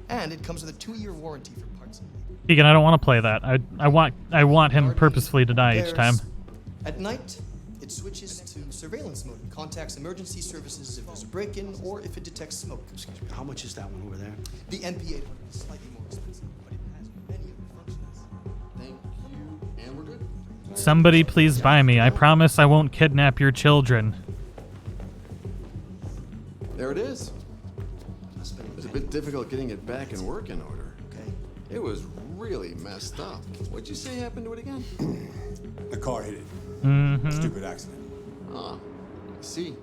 And it comes with a 2-year warranty for parts and labor. Keegan, I don't want to play that. I want him purposefully to die each time. At night, it switches to surveillance mode and contacts emergency services if there's a break-in or if it detects smoke. Excuse me, how much is that one over there? The NP800 is slightly more expensive, but it has many of the functions. Thank you, and we're good. Somebody please buy me. I promise I won't kidnap your children. There it is. It was a bit difficult getting it back in working order. Okay. It was really messed up. What'd you say happened to it again? The car hit it. Mm-hmm. Stupid accident. Ah, I see.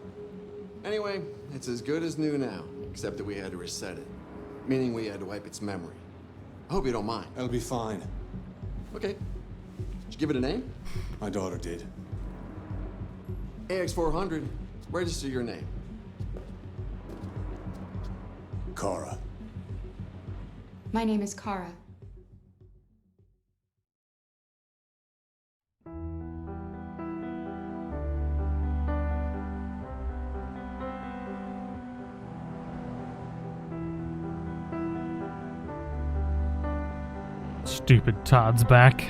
Anyway, it's as good as new now, except that we had to reset it. Meaning we had to wipe its memory. I hope you don't mind. That'll be fine. Okay. Did you give it a name? My daughter did. AX400, register your name. Cara. My name is Cara. Stupid Todd's back.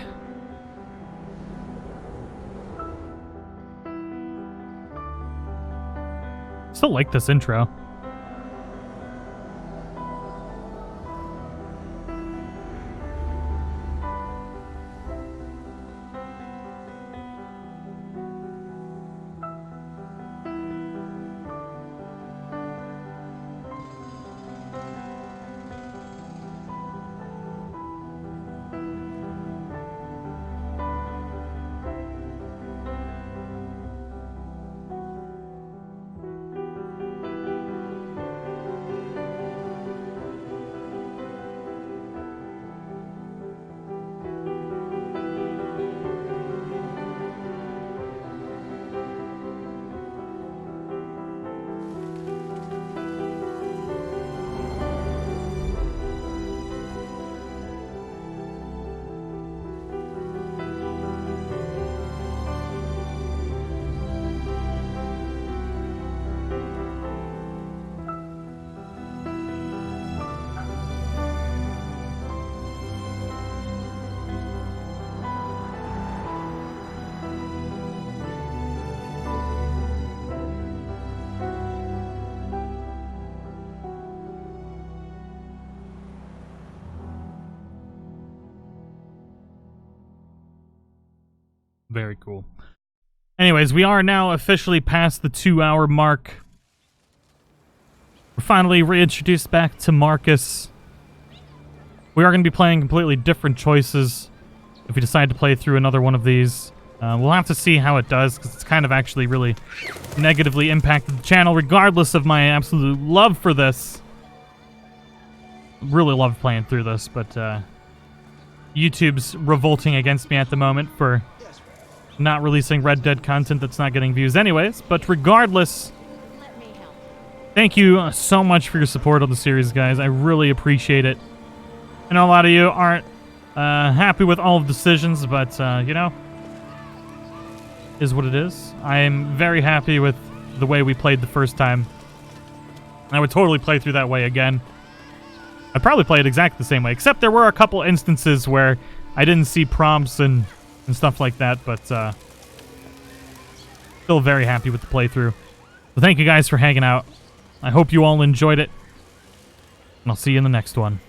Still like this intro. Very cool. Anyways, we are now officially past the 2-hour mark. We're finally reintroduced back to Marcus. We are going to be playing completely different choices if we decide to play through another one of these. We'll have to see how it does, because it's kind of actually really negatively impacted the channel, regardless of my absolute love for this. Really love playing through this, but YouTube's revolting against me at the moment for not releasing Red Dead content that's not getting views anyways. But regardless, thank you so much for your support on the series, guys. I really appreciate it. I know a lot of you aren't happy with all of the decisions, but, you know, is what it is. I am very happy with the way we played the first time. I would totally play through that way again. I'd probably play it exactly the same way, except there were a couple instances where I didn't see prompts and stuff like that, but still very happy with the playthrough. So thank you guys for hanging out. I hope you all enjoyed it, and I'll see you in the next one.